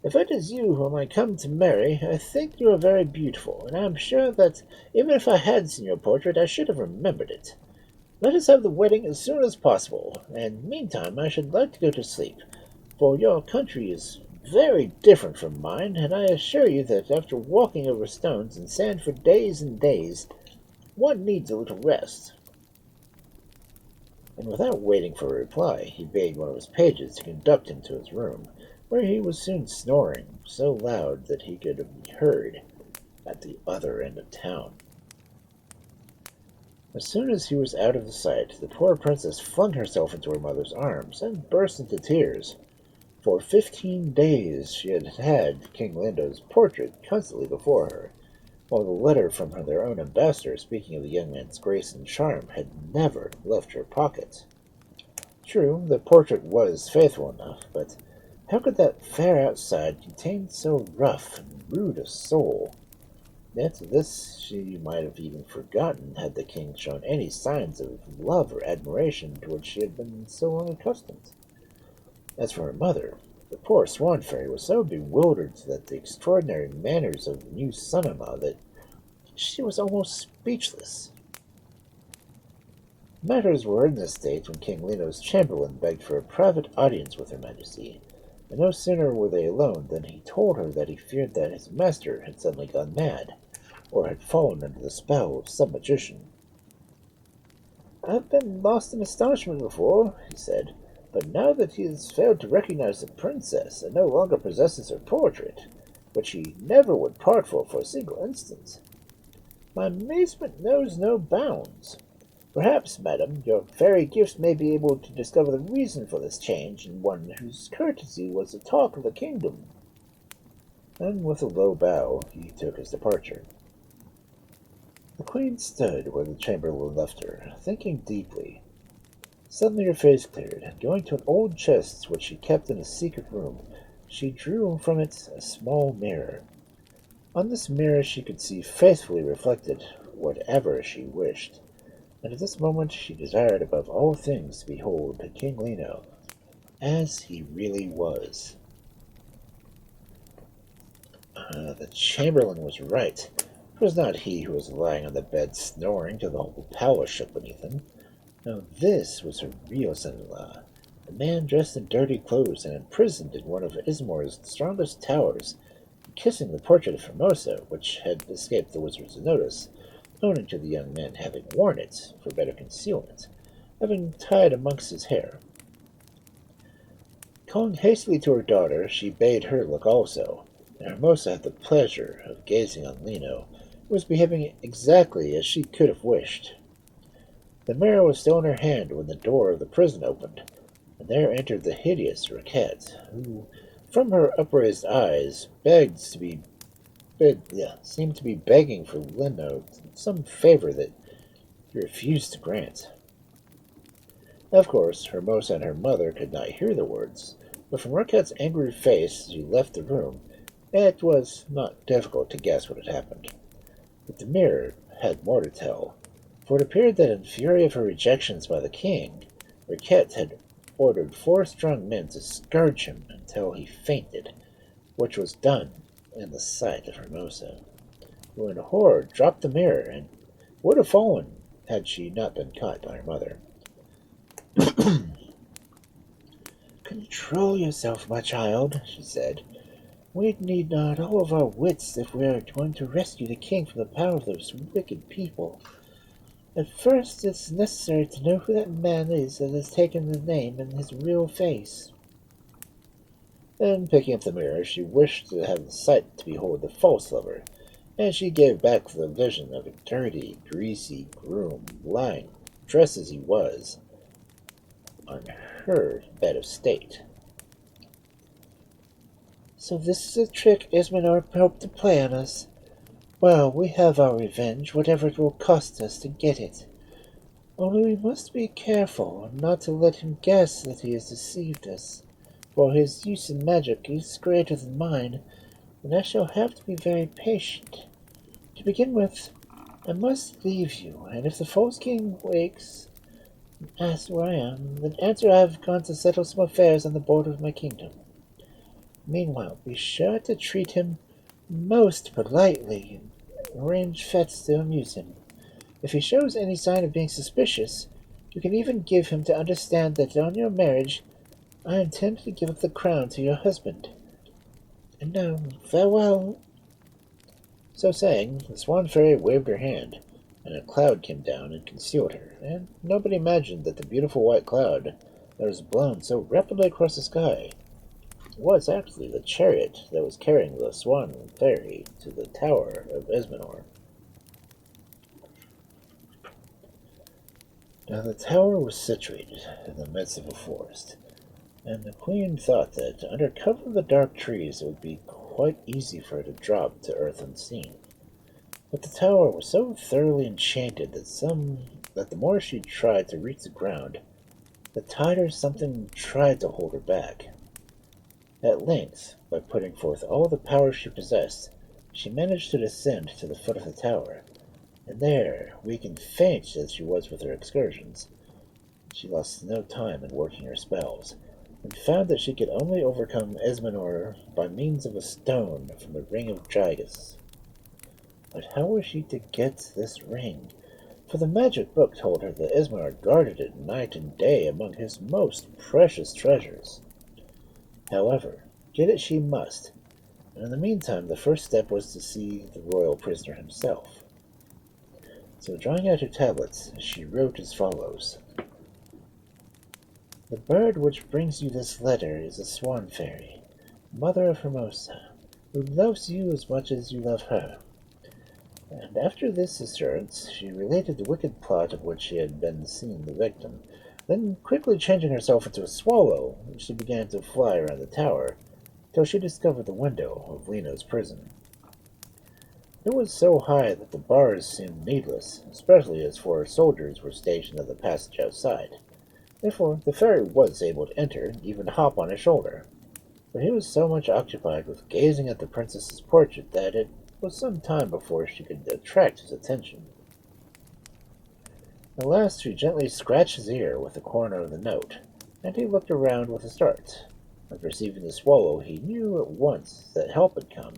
"If it is you whom I come to marry, I think you are very beautiful, and I am sure that even if I had seen your portrait, I should have remembered it. Let us have the wedding as soon as possible, and meantime I should like to go to sleep, for your country is very different from mine, and I assure you that after walking over stones and sand for days and days, one needs a little rest." And without waiting for a reply, he bade one of his pages to conduct him to his room, where he was soon snoring so loud that he could be heard at the other end of town. As soon as he was out of the sight, the poor princess flung herself into her mother's arms and burst into tears. For 15 days she had had King Lindo's portrait constantly before her, while the letter from their own ambassador speaking of the young man's grace and charm had never left her pocket. True, the portrait was faithful enough, but how could that fair outside contain so rough and rude a soul? Yet this she might have even forgotten had the king shown any signs of love or admiration to which she had been so long accustomed. As for her mother, the poor Swan Fairy was so bewildered at the extraordinary manners of the new son-in-law that she was almost speechless. Matters were in this state when King Lino's chamberlain begged for a private audience with Her Majesty, and no sooner were they alone than he told her that he feared that his master had suddenly gone mad, or had fallen under the spell of some magician. "I have been lost in astonishment before," he said, "but now that he has failed to recognize the princess, and no longer possesses her portrait, which he never would part for a single instant, my amazement knows no bounds. Perhaps, madam, your fairy gifts may be able to discover the reason for this change in one whose courtesy was the talk of the kingdom." And with a low bow, he took his departure. The queen stood where the chamberlain left her, thinking deeply. Suddenly her face cleared, and going to an old chest which she kept in a secret room, she drew from it a small mirror. On this mirror she could see faithfully reflected whatever she wished, and at this moment she desired above all things to behold King Lino as he really was. The chamberlain was right. It was not he who was lying on the bed snoring till the whole palace shook beneath him. No, this was her real son-in-law, a man dressed in dirty clothes and imprisoned in one of Ismore's strongest towers, kissing the portrait of Hermosa, which had escaped the wizard's notice, owing to the young man having worn it, for better concealment, having tied amongst his hair. Calling hastily to her daughter, she bade her look also, and Hermosa had the pleasure of gazing on Lino, who was behaving exactly as she could have wished. The mirror was still in her hand when the door of the prison opened, and there entered the hideous Riquette, who, from her upraised eyes, seemed to be begging for Lino some favor that he refused to grant. Of course, Hermosa and her mother could not hear the words, but from Riquette's angry face as she left the room, it was not difficult to guess what had happened. But the mirror had more to tell, for it appeared that in fury of her rejections by the king, Riquette had ordered 4 strong men to scourge him until he fainted, which was done in the sight of Hermosa, who in horror dropped the mirror and would have fallen had she not been caught by her mother. "Control yourself, my child," she said. "We need not all of our wits if we are going to rescue the king from the power of those wicked people. At first, it's necessary to know who that man is that has taken the name and his real face." Then, picking up the mirror, she wished to have the sight to behold the false lover, and she gave back the vision of a dirty, greasy groom lying, dressed as he was, on her bed of state. "So this is a trick Ismenor hoped to play on us. Well, we have our revenge, whatever it will cost us to get it. Only we must be careful not to let him guess that he has deceived us, for his use of magic is greater than mine, and I shall have to be very patient. To begin with, I must leave you, and if the false king wakes and asks where I am, then answer I have gone to settle some affairs on the border of my kingdom. Meanwhile, be sure to treat him most politely and arrange fetes to amuse him. If he shows any sign of being suspicious, you can even give him to understand that on your marriage I intend to give up the crown to your husband. And now, farewell." So saying, the Swan Fairy waved her hand, and a cloud came down and concealed her, and nobody imagined that the beautiful white cloud that was blown so rapidly across the sky was actually the chariot that was carrying the Swan Fairy to the Tower of Esmenor. Now the tower was situated in the midst of a forest, and the queen thought that under cover of the dark trees it would be quite easy for her to drop to earth unseen. But the tower was so thoroughly enchanted that the more she tried to reach the ground, the tighter something tried to hold her back. At length, by putting forth all the power she possessed, she managed to descend to the foot of the tower, and there, weak and faint as she was with her excursions, she lost no time in working her spells, and found that she could only overcome Esmenor by means of a stone from the ring of Gygas. But how was she to get this ring? For the magic book told her that Esmenor guarded it night and day among his most precious treasures. However, get it she must, and in the meantime the first step was to see the royal prisoner himself. So drawing out her tablets, she wrote as follows: "The bird which brings you this letter is a Swan Fairy, mother of Hermosa, who loves you as much as you love her." And after this assurance, she related the wicked plot of which she had been seen the victim. Then, quickly changing herself into a swallow, she began to fly around the tower, till she discovered the window of Lino's prison. It was so high that the bars seemed needless, especially as 4 soldiers were stationed at the passage outside. Therefore, the fairy was able to enter, and even hop on his shoulder. But he was so much occupied with gazing at the princess's portrait that it was some time before she could attract his attention. At last she gently scratched his ear with the corner of the note, and he looked around with a start. On perceiving the swallow, he knew at once that help had come,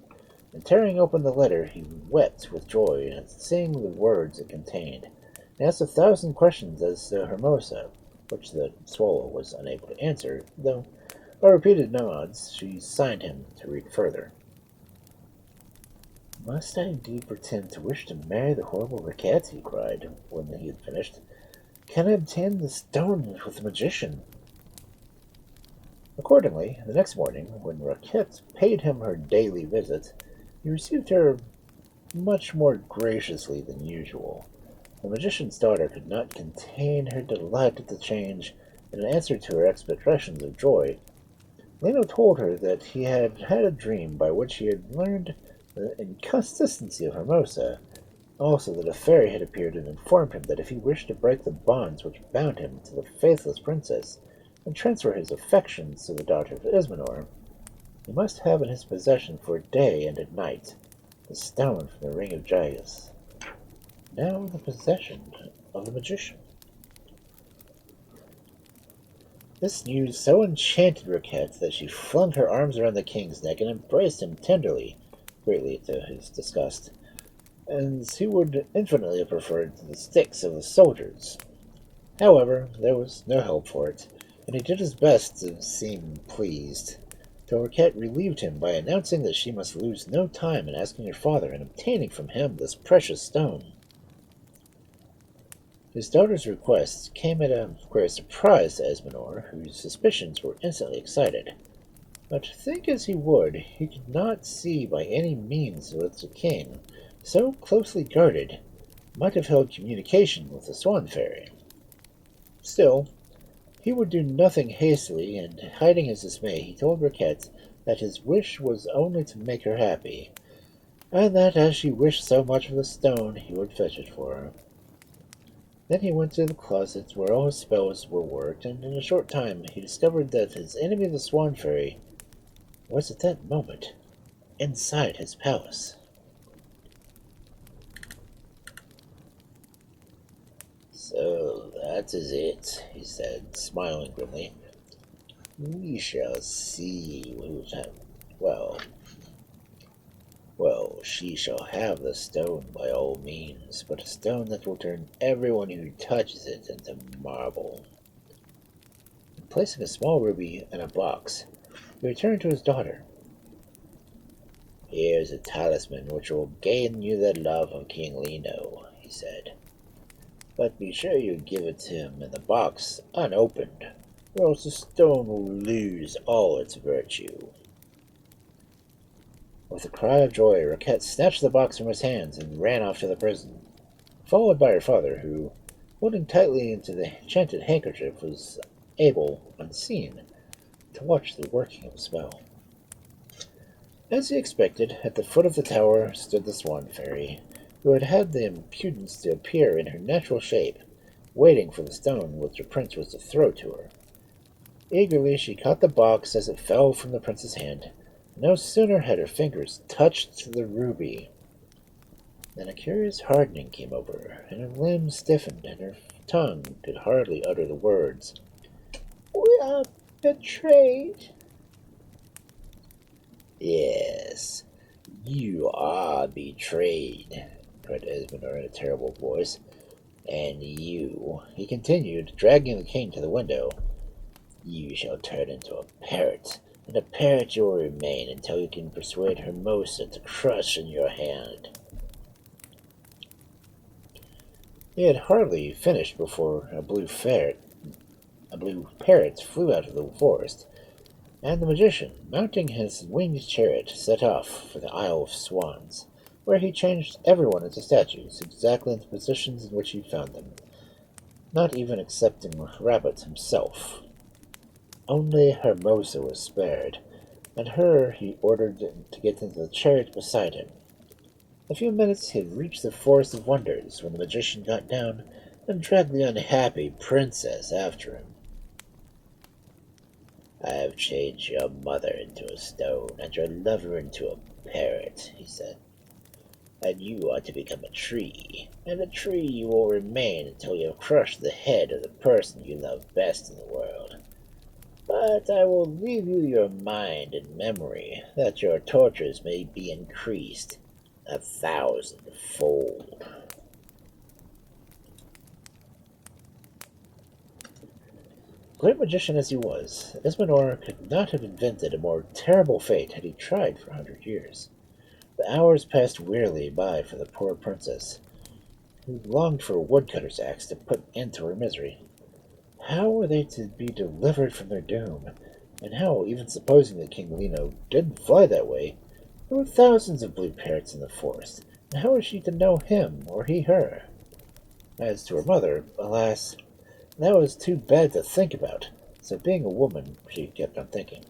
and tearing open the letter, he wept with joy at seeing the words it contained, and asked 1,000 questions as to Hermosa, which the swallow was unable to answer, though by repeated nods she signed him to read further. "Must I indeed pretend to wish to marry the horrible Riquette?" he cried, when he had finished. "Can I obtain the stone with the magician?" Accordingly, the next morning, when Raquette paid him her daily visit, he received her much more graciously than usual. The magician's daughter could not contain her delight at the change, and in answer to her expressions of joy, Leno told her that he had had a dream by which he had learned the inconsistency of Hermosa, also that a fairy had appeared and informed him that if he wished to break the bonds which bound him to the faithless princess, and transfer his affections to the daughter of Ismenor, he must have in his possession for a day and a night the stone from the ring of Gyas, now in the possession of the magician. This news so enchanted Raquette that she flung her arms around the king's neck and embraced him tenderly, greatly to his disgust, as he would infinitely have preferred to the sticks of the soldiers. However, there was no help for it, and he did his best to seem pleased, till Raquette relieved him by announcing that she must lose no time in asking her father and obtaining from him this precious stone. His daughter's request came at a great surprise to Esmenor, whose suspicions were instantly excited. But think as he would, he could not see by any means that the king, so closely guarded, might have held communication with the Swan Fairy. Still, he would do nothing hastily, and hiding his dismay, he told Raquette that his wish was only to make her happy, and that as she wished so much for the stone, he would fetch it for her. Then he went to the closet where all his spells were worked, and in a short time he discovered that his enemy the Swan Fairy was at that moment inside his palace. "So that is it," he said, smiling grimly. "We shall see who's well, well, she shall have the stone by all means, but a stone that will turn everyone who touches it into marble." And placing a small ruby in a box, he returned to his daughter. "Here's a talisman which will gain you the love of King Lino," he said. "But be sure you give it to him in the box unopened, or else the stone will lose all its virtue." With a cry of joy, Raquette snatched the box from his hands and ran off to the prison, followed by her father, who, holding tightly into the enchanted handkerchief, was able, unseen, to watch the working of the spell. As he expected, at the foot of the tower stood the Swan Fairy, who had had the impudence to appear in her natural shape, waiting for the stone which the prince was to throw to her. Eagerly she caught the box as it fell from the prince's hand. No sooner had her fingers touched the ruby than a curious hardening came over her, and her limbs stiffened, and her tongue could hardly utter the words, "We are betrayed." "Yes, you are betrayed," cried Esmenor in a terrible voice. "And you," he continued, dragging the king to the window, "you shall turn into a parrot, and a parrot you will remain until you can persuade Hermosa to crush in your hand." He had hardly finished before a blue parrot flew out of the forest, and the magician, mounting his winged chariot, set off for the Isle of Swans, where he changed everyone into statues, exactly in the positions in which he found them, not even excepting Rabbit himself. Only Hermosa was spared, and her he ordered to get into the chariot beside him. In a few minutes he had reached the Forest of Wonders, when the magician got down and dragged the unhappy princess after him. "I have changed your mother into a stone, and your lover into a parrot," he said. "And you are to become a tree, and a tree you will remain until you have crushed the head of the person you love best in the world. But I will leave you your mind and memory, that your tortures may be increased 1,000-fold." Great magician as he was, Esmenor could not have invented a more terrible fate had he tried for 100 years. The hours passed wearily by for the poor princess, who longed for a woodcutter's axe to put an end to her misery. How were they to be delivered from their doom, And how, even supposing that King Lino didn't fly that way, there were thousands of blue parrots in the forest, and how was she to know him, or he her? As to her mother, alas, that was too bad to think about, so being a woman, she kept on thinking.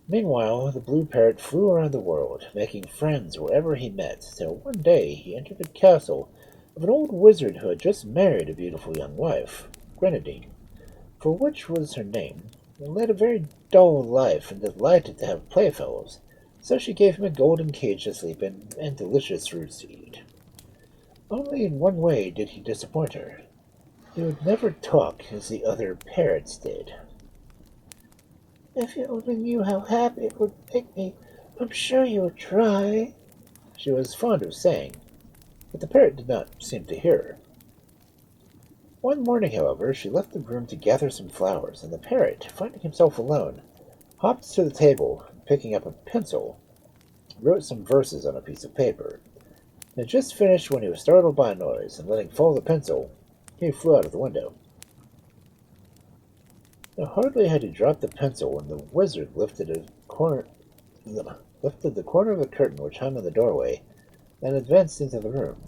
Meanwhile, the blue parrot flew around the world, making friends wherever he met, till one day he entered the castle of an old wizard who had just married a beautiful young wife, Grenadine, for which was her name, and led a very dull life and delighted to have playfellows, so she gave him a golden cage to sleep in and delicious roots to eat. Only in one way did he disappoint her. He would never talk as the other parrots did. "If you only knew how happy it would make me, I'm sure you would try," she was fond of saying, but the parrot did not seem to hear her. One morning, however, she left the room to gather some flowers, and the parrot, finding himself alone, hopped to the table, and picking up a pencil, wrote some verses on a piece of paper. He had just finished when he was startled by a noise, and letting fall the pencil, he flew out of the window. Now, hardly had he dropped the pencil when the wizard lifted the corner of the curtain which hung in the doorway, and advanced into the room.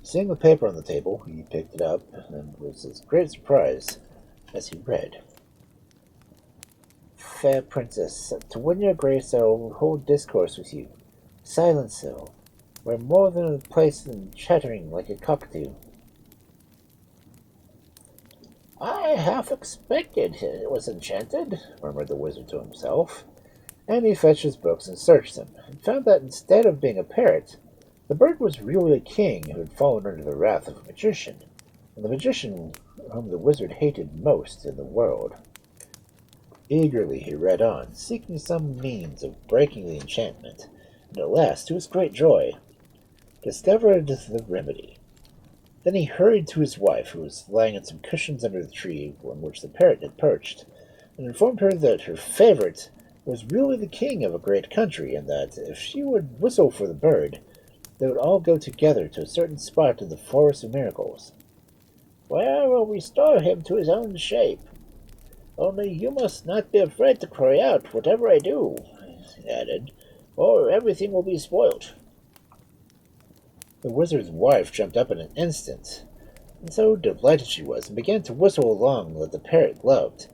Seeing the paper on the table, he picked it up, and was his great surprise as he read. "Fair princess, to win your grace I will hold discourse with you. Silence so, where more than a place in chattering like a cockatoo." "I half expected it was enchanted," murmured the wizard to himself, and he fetched his books and searched them, and found that instead of being a parrot, the bird was really a king who had fallen under the wrath of a magician, and the magician whom the wizard hated most in the world. Eagerly he read on, seeking some means of breaking the enchantment, and at last, to his great joy, discovered the remedy. Then he hurried to his wife, who was lying on some cushions under the tree on which the parrot had perched, and informed her that her favorite was really the king of a great country, and that if she would whistle for the bird, they would all go together to a certain spot in the Forest of Miracles, where will restore him to his own shape. Only you must not be afraid to cry out, whatever I do," he added, "or everything will be spoilt." The wizard's wife jumped up in an instant, and so delighted she was, and began to whistle along that the parrot loved.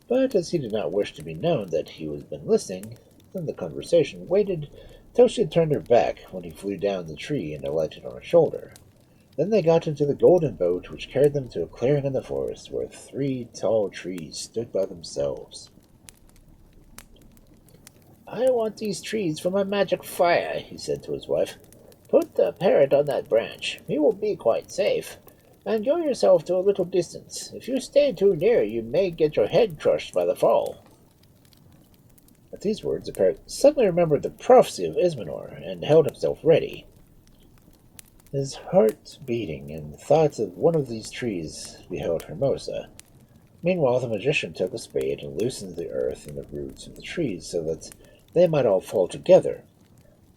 But as he did not wish to be known that he had been listening, then the conversation waited till she had turned her back, when he flew down the tree and alighted on her shoulder. Then they got into the golden boat, which carried them to a clearing in the forest, where 3 tall trees stood by themselves. "I want these trees for my magic fire," he said to his wife. "Put the parrot on that branch. He will be quite safe. And go yourself to a little distance. If you stay too near, you may get your head crushed by the fall." At these words, the parrot suddenly remembered the prophecy of Ismenor, and held himself ready. His heart beating, and thoughts of one of these trees beheld Hermosa. Meanwhile, the magician took a spade and loosened the earth and the roots of the trees so that they might all fall together.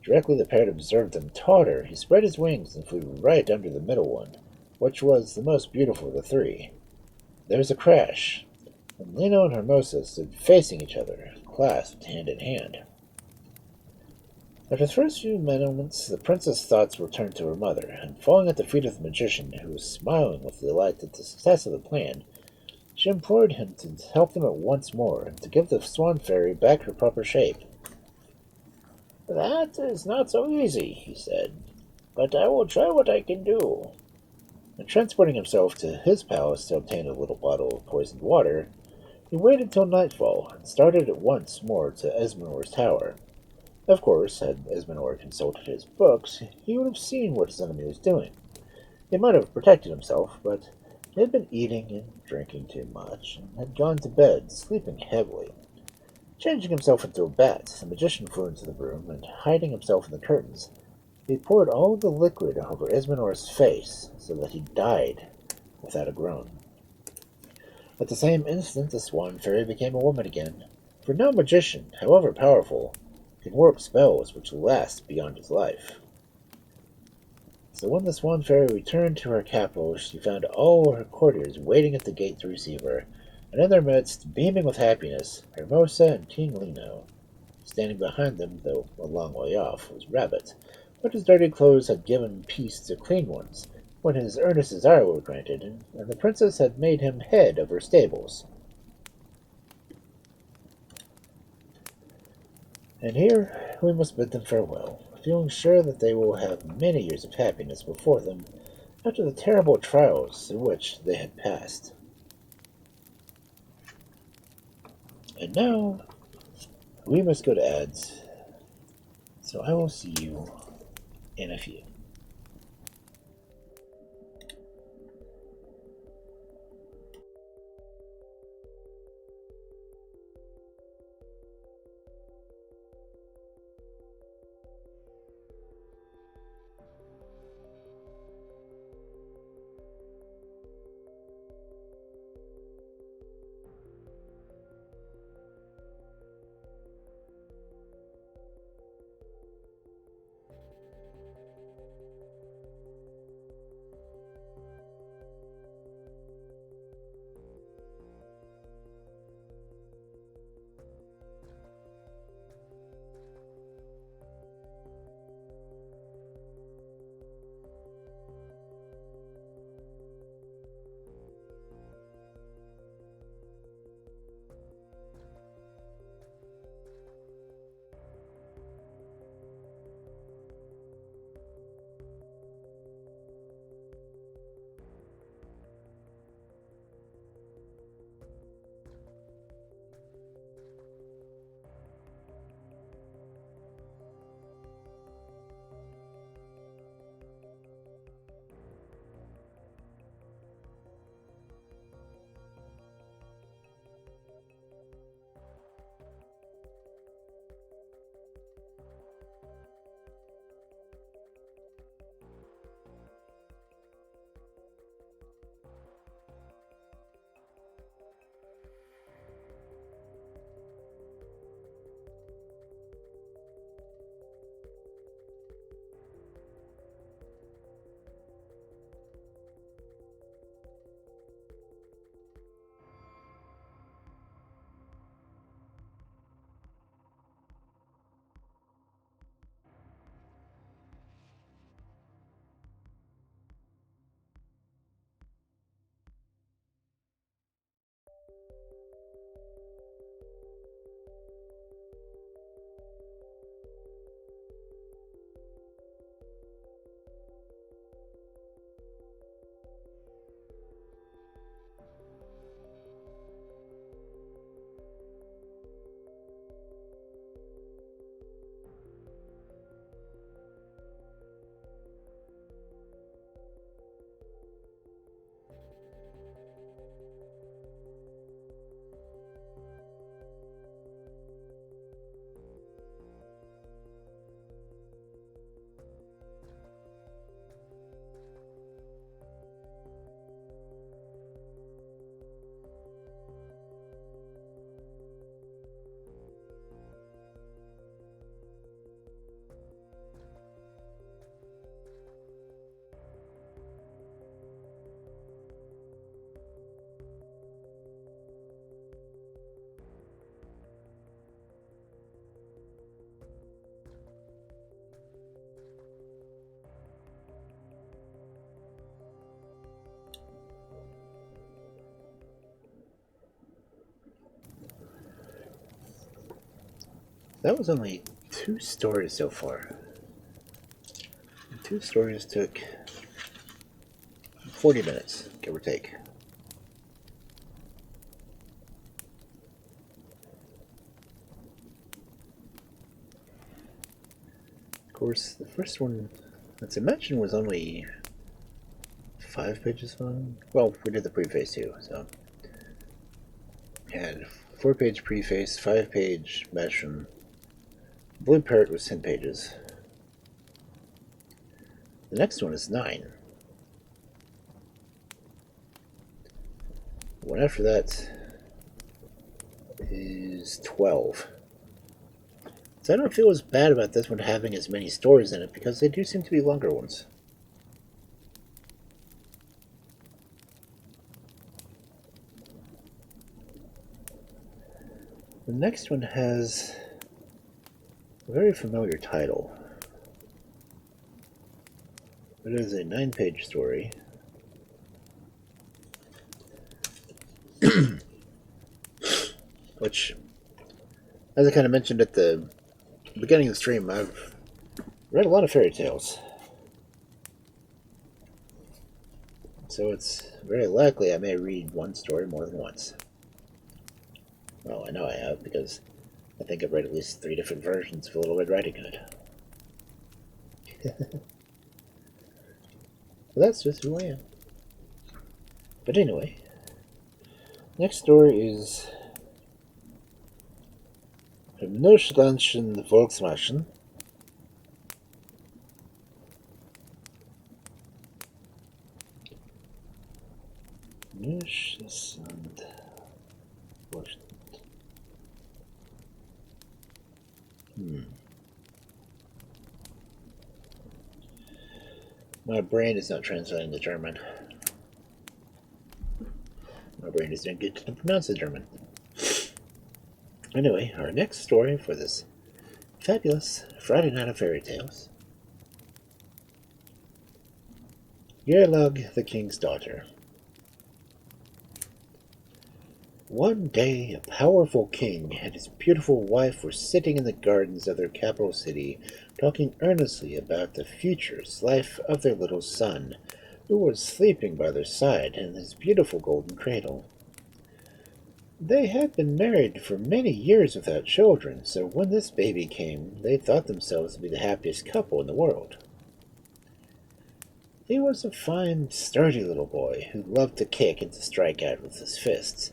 Directly the parrot observed them totter, he spread his wings and flew right under the middle one, which was the most beautiful of the 3. There was a crash, and Lino and Hermosa stood facing each other, clasped hand in hand. After the first few moments, the princess' thoughts were turned to her mother, and falling at the feet of the magician, who was smiling with delight at the success of the plan, she implored him to help them at once more, and to give the Swan Fairy back her proper shape. "That is not so easy," he said, "but I will try what I can do." And transporting himself to his palace to obtain a little bottle of poisoned water, he waited till nightfall, and started at once more to Esmenor's tower. Of course, had Esmenor consulted his books, he would have seen what his enemy was doing. He might have protected himself, but he had been eating and drinking too much, and had gone to bed, sleeping heavily. Changing himself into a bat, the magician flew into the room, and hiding himself in the curtains, he poured all the liquid over Esmenor's face, so that he died without a groan. At the same instant, the Swan Fairy became a woman again, for no magician, however powerful, can work spells which last beyond his life. So when the Swan Fairy returned to her capital, she found all her courtiers waiting at the gate to receive her, and in their midst, beaming with happiness, Hermosa and King Lino. Standing behind them, though a long way off, was Rabbit, but his dirty clothes had given peace to clean ones, when his earnest desire were granted, and the princess had made him head of her stables. And here we must bid them farewell, feeling sure that they will have many years of happiness before them after the terrible trials through which they had passed. And now we must go to ads, so I will see you in a few. That was only 2 stories so far. And 2 stories took 40 minutes, give or take. Of course, the first one, let's imagine, was only 5 pages long. Well, we did the preface too, so. Had 4-page preface, 5-page Madschun. Blue Parrot was 10 pages. The next one is 9. The one after that is 12. So I don't feel as bad about this one having as many stories in it because they do seem to be longer ones. The next one has a very familiar title. It is a 9-page story. Which, as I kind of mentioned at the beginning of the stream, I've read a lot of fairy tales. So it's very likely I may read one story more than once. Well, I know I have, because I think I've read at least 3 different versions of Little Red Riding Hood. Well, that's just who I am. But anyway, next story is from Neuschlandschen Volksmärchen. Neuschland My brain is not translating the German. My brain is doing good to pronounce the German. Anyway, our next story for this fabulous Friday night of fairy tales. Geirlaug, the king's daughter. One day, a powerful king and his beautiful wife were sitting in the gardens of their capital city, talking earnestly about the future life of their little son, who was sleeping by their side in his beautiful golden cradle. They had been married for many years without children, so when this baby came, they thought themselves to be the happiest couple in the world. He was a fine, sturdy little boy who loved to kick and to strike out with his fists.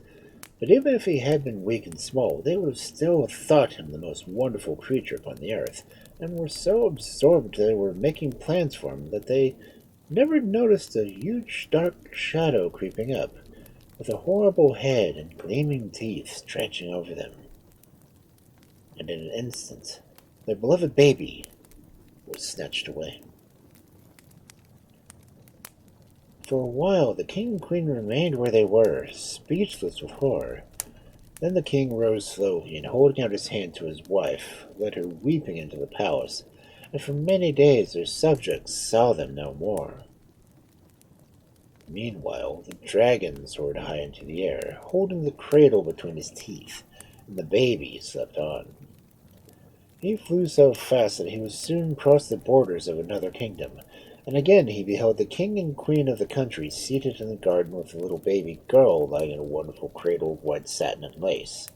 But even if he had been weak and small, they would have still thought him the most wonderful creature upon the earth, and were so absorbed they were making plans for him that they never noticed a huge dark shadow creeping up, with a horrible head and gleaming teeth stretching over them. And in an instant, their beloved baby was snatched away. For a while, the king and queen remained where they were, speechless with horror. Then the king rose slowly, and holding out his hand to his wife, led her weeping into the palace, and for many days their subjects saw them no more. Meanwhile, the dragon soared high into the air, holding the cradle between his teeth, and the baby slept on. He flew so fast that he would soon cross the borders of another kingdom, and again he beheld the king and queen of the country seated in the garden with a little baby girl lying in a wonderful cradle of white satin and lace.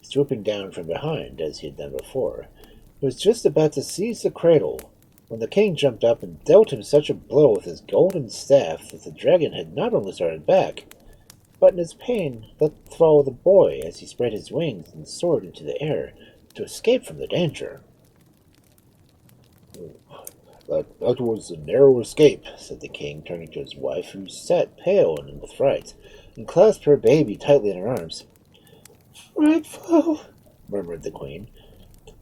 Swooping down from behind, as he had done before, he was just about to seize the cradle, when the king jumped up and dealt him such a blow with his golden staff that the dragon had not only started back, but in his pain let fall the boy as he spread his wings and soared into the air to escape from the danger. That was a narrow escape, said the king, turning to his wife, who sat pale and with fright, and clasped her baby tightly in her arms. Frightful, murmured the queen.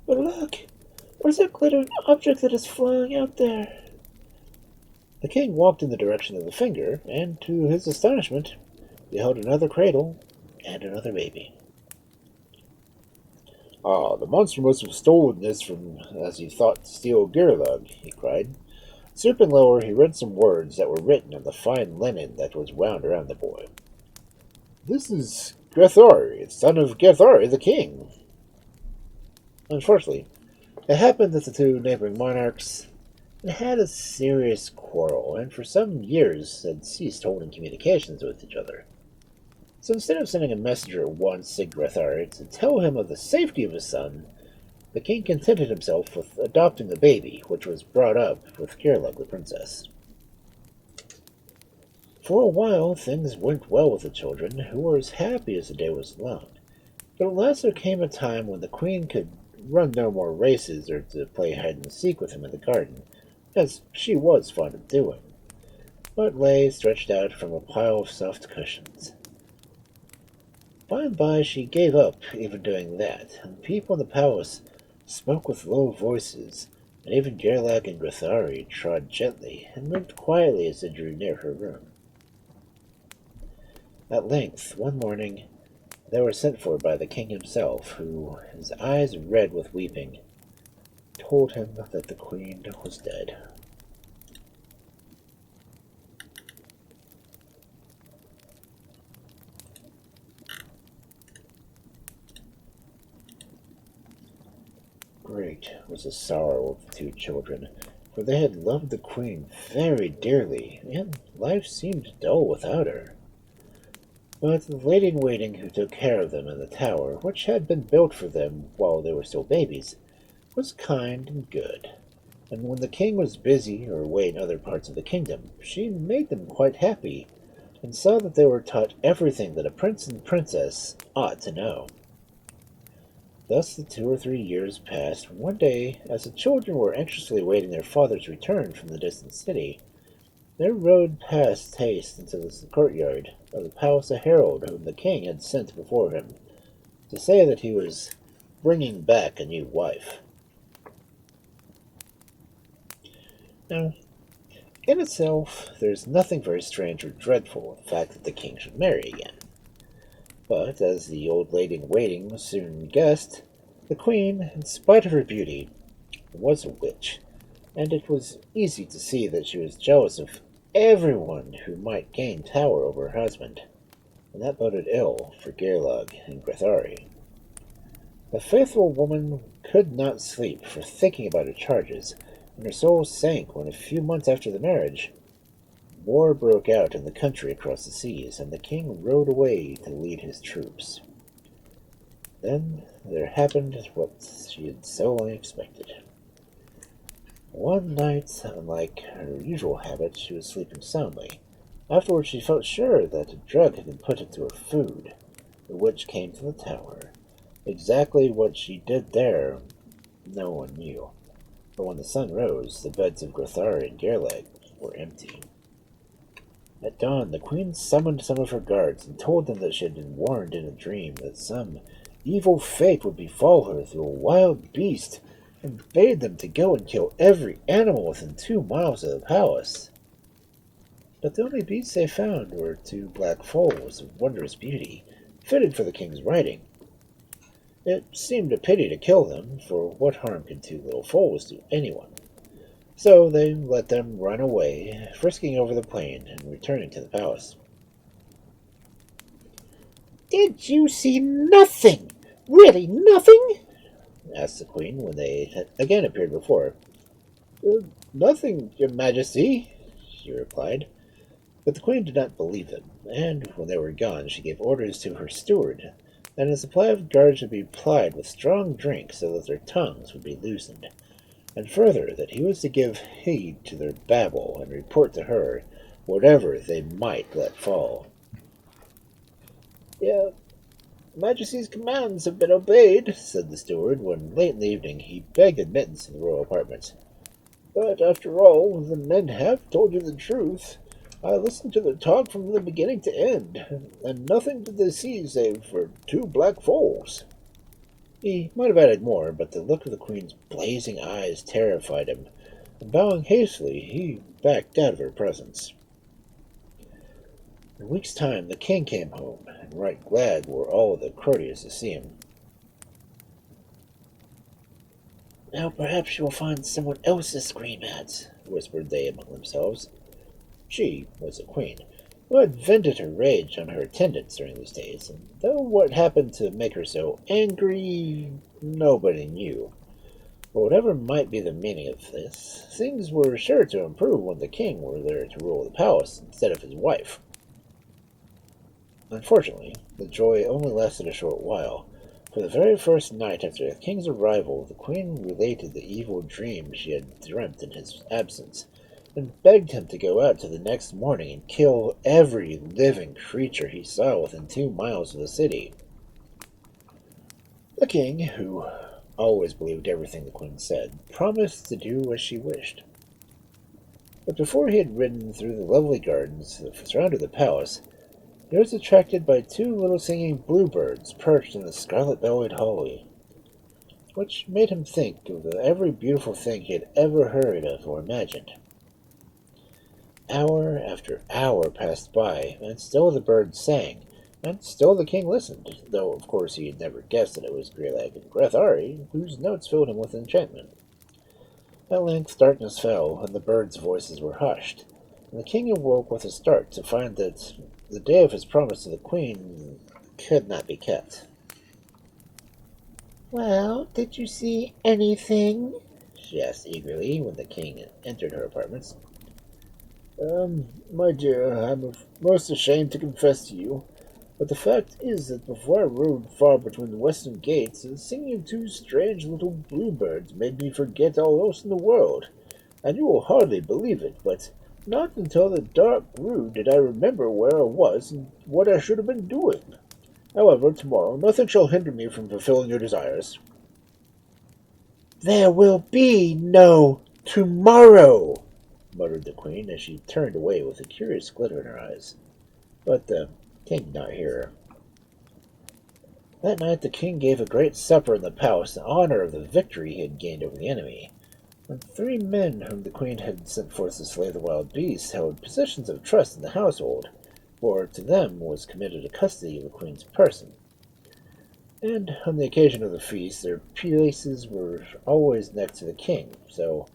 But look, where's that glittering object that is flying out there? The king walked in the direction of the finger, and to his astonishment, beheld another cradle and another baby. Ah, the monster must have stolen this from, as he thought to steal Geirlaug, he cried. Stooping lower, he read some words that were written on the fine linen that was wound around the boy. This is Grethari, son of Grethari the king. Unfortunately, it happened that the two neighboring monarchs had a serious quarrel, and for some years had ceased holding communications with each other. So instead of sending a messenger at once to Grethari to tell him of the safety of his son, the king contented himself with adopting the baby, which was brought up with Geirlaug the princess. For a while, things went well with the children, who were as happy as the day was long. But at last there came a time when the queen could run no more races or to play hide-and-seek with him in the garden, as she was fond of doing, but lay stretched out from a pile of soft cushions. By and by she gave up even doing that, and people in the palace spoke with low voices, and even Geirlaug and Grethari trod gently and moved quietly as they drew near her room. At length, one morning, They were sent for by the king himself, who, his eyes red with weeping, told him that the queen was dead. Great was the sorrow of the two children, for they had loved the queen very dearly, and life seemed dull without her. But the lady-in-waiting who took care of them in the tower, which had been built for them while they were still babies, was kind and good, and when the king was busy or away in other parts of the kingdom, she made them quite happy, and saw that they were taught everything that a prince and princess ought to know. Thus the 2 or 3 years passed, and one day, as the children were anxiously awaiting their father's return from the distant city, there rode past haste into the courtyard of the palace a herald whom the king had sent before him, to say that he was bringing back a new wife. Now, in itself, there's nothing very strange or dreadful in the fact that the king should marry again. But, as the old lady-in-waiting soon guessed, the queen, in spite of her beauty, was a witch, and it was easy to see that she was jealous of everyone who might gain power over her husband, and that boded ill for Geirlaug and Grethari. The faithful woman could not sleep for thinking about her charges, and her soul sank when, a few months after the marriage, war broke out in the country across the seas, and the king rode away to lead his troops. Then there happened what she had so long expected. One night, unlike her usual habit, she was sleeping soundly. Afterwards she felt sure that a drug had been put into her food. The witch came to the tower. Exactly what she did there, no one knew. But when the sun rose, the beds of Grethari and Geirlaug were empty. At dawn, the queen summoned some of her guards and told them that she had been warned in a dream that some evil fate would befall her through a wild beast, and bade them to go and kill every animal within 2 miles of the palace. But the only beasts they found were 2 black foals of wondrous beauty, fitted for the king's riding. It seemed a pity to kill them, for what harm could 2 little foals do anyone? So they let them run away, frisking over the plain and returning to the palace. "Did you see nothing? Really nothing?" Asked the queen when they had again appeared before her. Nothing, your majesty," she replied. But the queen did not believe them, and when they were gone she gave orders to her steward that a supply of guards should be plied with strong drink so that their tongues would be loosened, and further that he was to give heed to their babble and report to her whatever they might let fall. "Your Majesty's commands have been obeyed," said the steward, when late in the evening he begged admittance to the royal apartments. "But after all, the men have told you the truth. I listened to their talk from the beginning to end, and nothing did they see save for 2 black foals." He might have added more, but the look of the queen's blazing eyes terrified him, and bowing hastily, he backed out of her presence. In a week's time the king came home, and right glad were all the courtiers to see him. "Now perhaps you will find someone else to scream at," whispered they among themselves. She was the queen, who had vented her rage on her attendants during these days, and though what happened to make her so angry, nobody knew. But whatever might be the meaning of this, things were sure to improve when the king were there to rule the palace instead of his wife. Unfortunately, the joy only lasted a short while, for the very first night after the king's arrival, the queen related the evil dream she had dreamt in his absence, and begged him to go out to the next morning and kill every living creature he saw within 2 miles of the city. The king, who always believed everything the queen said, promised to do as she wished. But before he had ridden through the lovely gardens that surrounded the palace, he was attracted by 2 little singing bluebirds perched in the scarlet-bellied holly, which made him think of every beautiful thing he had ever heard of or imagined. Hour after hour passed by, and still the birds sang, And still the king listened, though of course he had never guessed that it was Geirlaug and Grethari, whose notes filled him with enchantment. At length darkness fell, and the birds' voices were hushed, and the king awoke with a start to find that the day of his promise to the queen could not be kept. Well, did you see anything? She asked eagerly when the king entered her apartments. My dear, I'm most ashamed to confess to you, but the fact is that before I rode far between the western gates, the singing of two strange little bluebirds made me forget all else in the world. And you will hardly believe it, but not until the dark grew did I remember where I was and what I should have been doing. However, tomorrow nothing shall hinder me from fulfilling your desires. There will be no tomorrow, muttered the queen as she turned away with a curious glitter in her eyes. But the king did not hear her. That night the king gave a great supper in the palace in honor of the victory he had gained over the enemy. And 3 men whom the queen had sent forth to slay the wild beasts held positions of trust in the household, for to them was committed a custody of the queen's person. And on the occasion of the feast, their places were always next to the king, so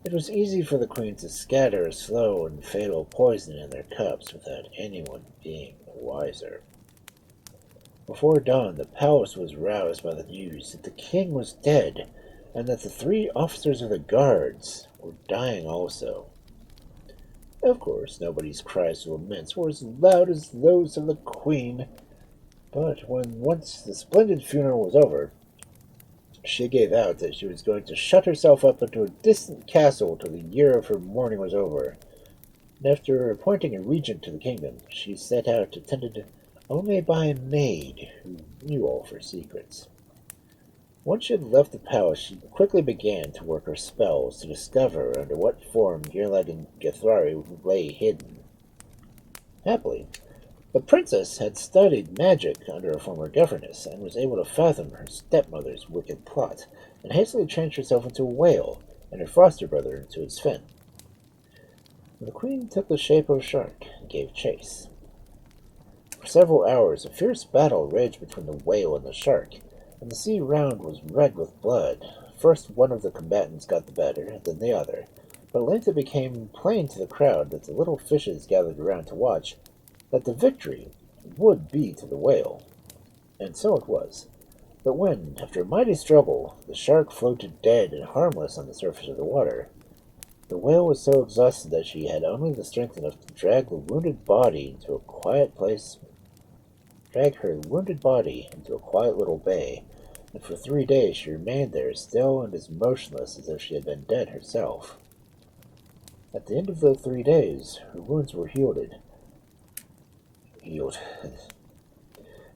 it was easy for the queen to scatter a slow and fatal poison in their cups without anyone being the wiser. Before dawn, the palace was roused by the news that the king was dead, and that the 3 officers of the guards were dying also. Of course, nobody's cries of lament were as loud as those of the queen, but when once the splendid funeral was over, she gave out that she was going to shut herself up into a distant castle till the year of her mourning was over, and after appointing a regent to the kingdom, she set out attended only by a maid who knew all of her secrets. Once she had left the palace, she quickly began to work her spells to discover under what form Geirlaug and Grethari lay hidden. Happily, the princess had studied magic under a former governess, and was able to fathom her stepmother's wicked plot, and hastily changed herself into a whale, and her foster brother into its fin. The queen took the shape of a shark and gave chase. For several hours a fierce battle raged between the whale and the shark, and the sea round was red with blood. First one of the combatants got the better, then the other, but at length it became plain to the crowd that the little fishes gathered around to watch that the victory would be to the whale. And so it was. But when, after a mighty struggle, the shark floated dead and harmless on the surface of the water, the whale was so exhausted that she had only the strength enough to drag her wounded body into a quiet little bay, and for 3 days she remained there, still and as motionless as if she had been dead herself. At the end of the 3 days, her wounds were healed,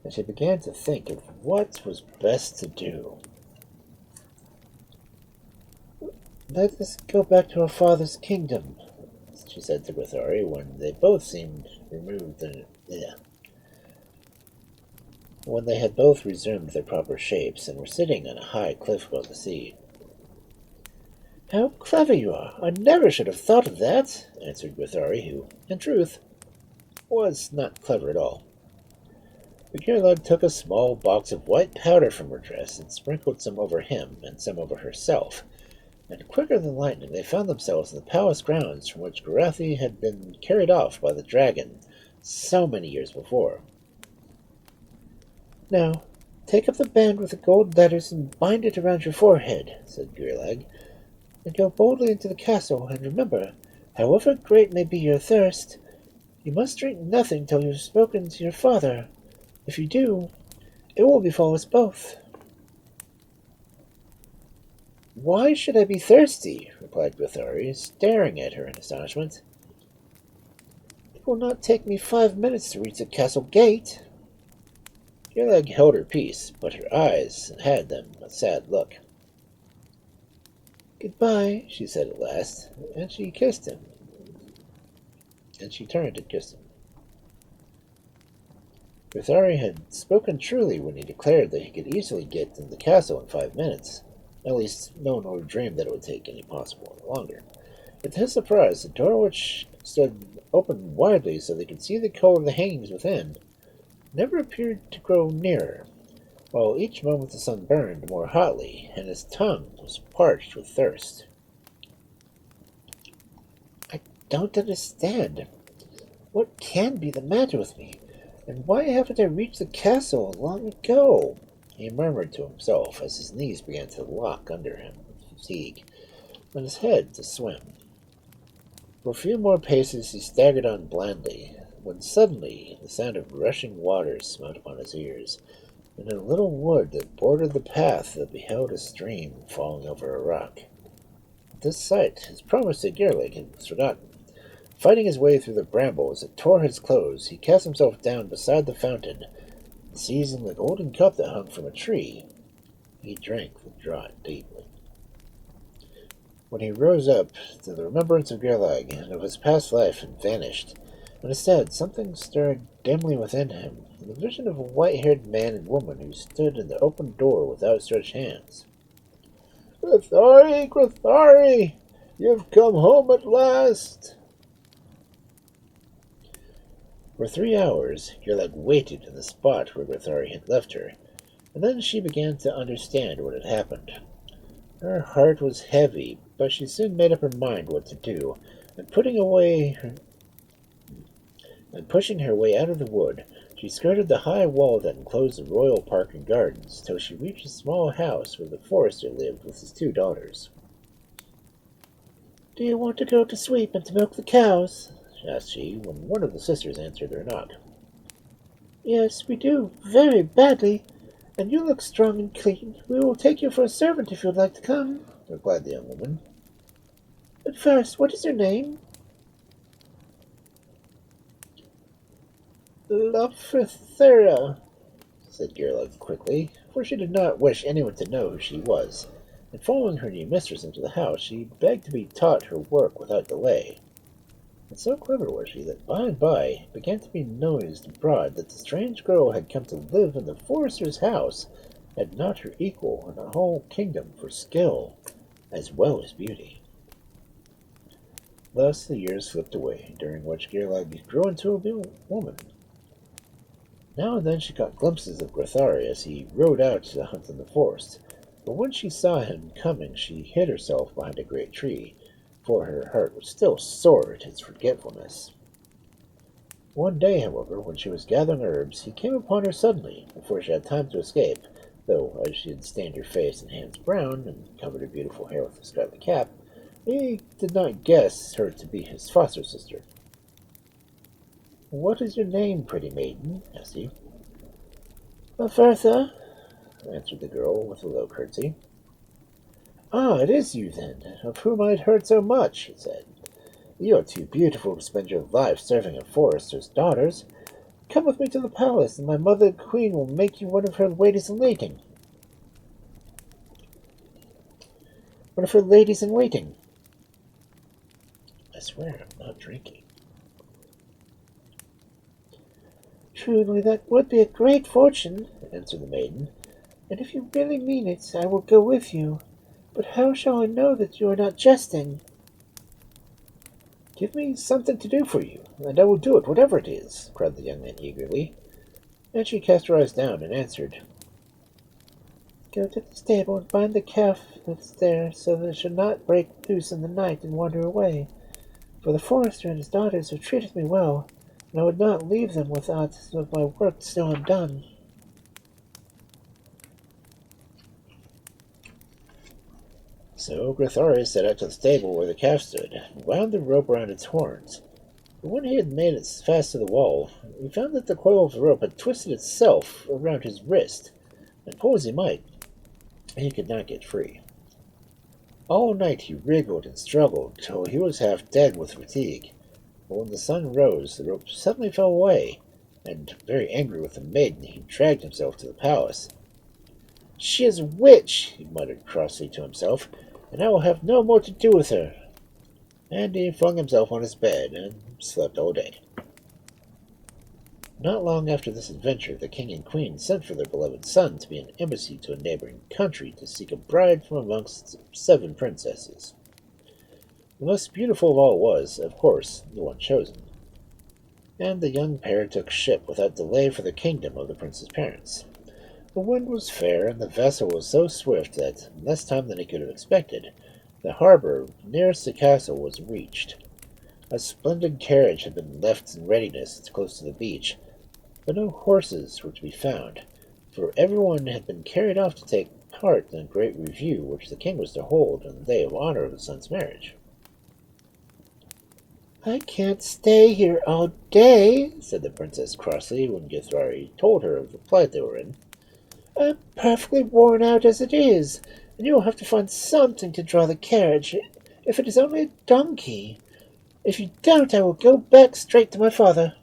and she began to think of what was best to do. "Let us go back to our father's kingdom," she said to Grethari when they both seemed removed when they had both resumed their proper shapes and were sitting on a high cliff above the sea. "How clever you are! I never should have thought of that," answered Grethari, who, in truth, was not clever at all. The Geirlaug took a small box of white powder from her dress and sprinkled some over him and some over herself, and quicker than lightning they found themselves in the palace grounds from which Garathi had been carried off by the dragon so many years before. "Now, take up the band with the gold letters and bind it around your forehead," said Geirlaug, "and go boldly into the castle, and remember, however great may be your thirst, you must drink nothing till you have spoken to your father. If you do, it will befall us both." "Why should I be thirsty?" replied Grethari, staring at her in astonishment. "It will not take me 5 minutes to reach the castle gate." Geirlaug held her peace, but her eyes had them a sad look. "Goodbye," she said at last, and she kissed him. And she turned and kissed him. Grethari had spoken truly when he declared that he could easily get into the castle in 5 minutes. At least, no one would have dreamed that it would take any possible longer. Yet to his surprise, the door which stood open widely so they could see the color of the hangings within never appeared to grow nearer, while each moment the sun burned more hotly, and his tongue was parched with thirst. I don't understand. What can be the matter with me? And why haven't I reached the castle long ago? He murmured to himself as his knees began to lock under him with fatigue, and his head to swim. For a few more paces he staggered on blindly, when suddenly the sound of rushing waters smote upon his ears, and in a little wood that bordered the path that beheld a stream falling over a rock. At this sight his promise to Geirlaug was forgotten. Fighting his way through the brambles that tore his clothes, he cast himself down beside the fountain, and seizing the golden cup that hung from a tree, he drank the draught deeply. When he rose up, the remembrance of Geirlaug and of his past life had vanished, and instead something stirred dimly within him, the vision of a white-haired man and woman who stood in the open door with outstretched hands. "Grithari, Grithari, you've come home at last!" For 3 hours, Geirlaug waited in the spot where Grithari had left her, and then she began to understand what had happened. Her heart was heavy, but she soon made up her mind what to do, and pushing her way out of the wood, she skirted the high wall that enclosed the royal park and gardens, till she reached a small house where the forester lived with his 2 daughters. "Do you want to go to sweep and to milk the cows?" asked she, when one of the sisters answered her knock. "Yes, we do, very badly, and you look strong and clean. We will take you for a servant if you would like to come," replied the young woman. "But first, what is your name?" "Lofrithera," said Geirlaug quickly, for she did not wish anyone to know who she was, and following her new mistress into the house, she begged to be taught her work without delay. And so clever was she that by and by it began to be noised abroad that the strange girl had come to live in the forester's house, had not her equal in the whole kingdom for skill as well as beauty. Thus the years slipped away, during which Geirlaug grew into a woman. Now and then she caught glimpses of Grithari as he rode out to hunt in the forest, but when she saw him coming she hid herself behind a great tree, for her heart was still sore at his forgetfulness. One day, however, when she was gathering herbs, he came upon her suddenly, before she had time to escape, though as she had stained her face and hands brown, and covered her beautiful hair with a scarlet cap, he did not guess her to be his foster sister. "What is your name, pretty maiden?" asked he. "Bertha," answered the girl with a low curtsy. "Ah, it is you, then, of whom I had heard so much," he said. "You are too beautiful to spend your life serving a forester's daughters. Come with me to the palace, and my mother the queen will make you one of her ladies-in-waiting." "One of her ladies-in-waiting?" "I swear I'm not drinking." "Truly, that would be a great fortune," answered the maiden. "And if you really mean it, I will go with you. But how shall I know that you are not jesting?" "Give me something to do for you, and I will do it, whatever it is," cried the young man eagerly. And she cast her eyes down and answered, "Go to the stable and bind the calf that's there, so that it shall not break loose in the night and wander away. For the forester and his daughters have treated me well, and I would not leave them without my work still undone." So Grithari set out to the stable where the calf stood, and wound the rope around its horns. But when he had made it fast to the wall, he found that the coil of the rope had twisted itself around his wrist, and pull as he might, he could not get free. All night he wriggled and struggled till he was half dead with fatigue. But when the sun rose, the rope suddenly fell away, and, very angry with the maiden, he dragged himself to the palace. "She is a witch," he muttered crossly to himself, "and I will have no more to do with her." And he flung himself on his bed and slept all day. Not long after this adventure, the king and queen sent for their beloved son to be an embassy to a neighboring country to seek a bride from amongst 7 princesses. The most beautiful of all was, of course, the one chosen. and the young pair took ship without delay for the kingdom of the prince's parents. The wind was fair, and the vessel was so swift that, in less time than he could have expected, the harbor nearest the castle was reached. A splendid carriage had been left in readiness close to the beach, but no horses were to be found, for everyone had been carried off to take part in a great review which the king was to hold on the day of honor of his son's marriage. "I can't stay here all day," said the princess crossly when Githari told her of the plight they were in. "I'm perfectly worn out as it is, and you will have to find something to draw the carriage, if it is only a donkey. If you don't, I will go back straight to my father."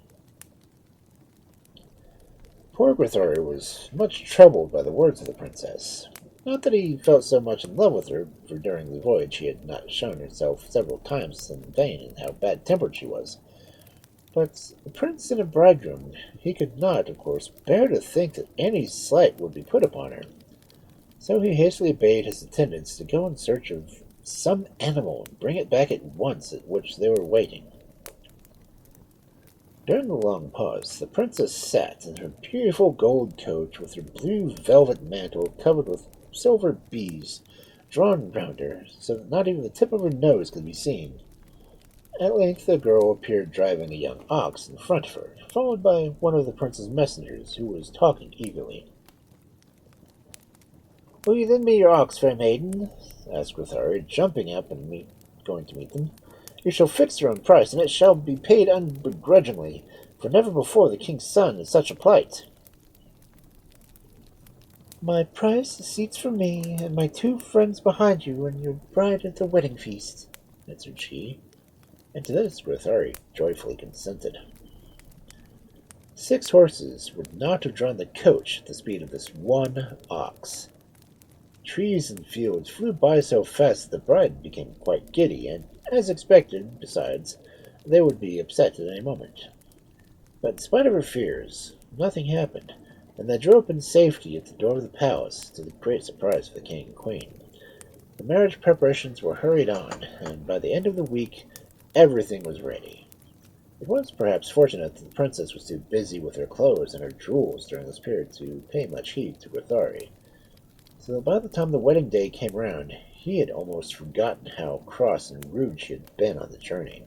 Poor Githari was much troubled by the words of the princess. Not that he felt so much in love with her, for during the voyage she had not shown herself several times in vain in how bad-tempered she was. But a prince and a bridegroom, he could not, of course, bear to think that any slight would be put upon her. So he hastily bade his attendants to go in search of some animal and bring it back at once, at which they were waiting. During the long pause, the princess sat in her beautiful gold coach with her blue velvet mantle covered with silver bees drawn round her, so that not even the tip of her nose could be seen. At length the girl appeared driving a young ox in front of her, followed by one of the prince's messengers, who was talking eagerly. "Will you lend me your ox, fair maiden?" asked Githari, jumping up and going to meet them. "You shall fix your own price, and it shall be paid unbegrudgingly, for never before the king's son in such a plight." "My price is seats for me and my 2 friends behind you and your bride at the wedding feast," answered she, and to this Githari joyfully consented. 6 horses would not have drawn the coach at the speed of this one ox. Trees and fields flew by so fast that the bride became quite giddy, and, as expected, besides, they would be upset at any moment. But in spite of her fears, nothing happened, and they drew up in safety at the door of the palace, to the great surprise of the king and queen. The marriage preparations were hurried on, and by the end of the week everything was ready. It was perhaps fortunate that the princess was too busy with her clothes and her jewels during this period to pay much heed to Githari, so that by the time the wedding day came round, he had almost forgotten how cross and rude she had been on the journey.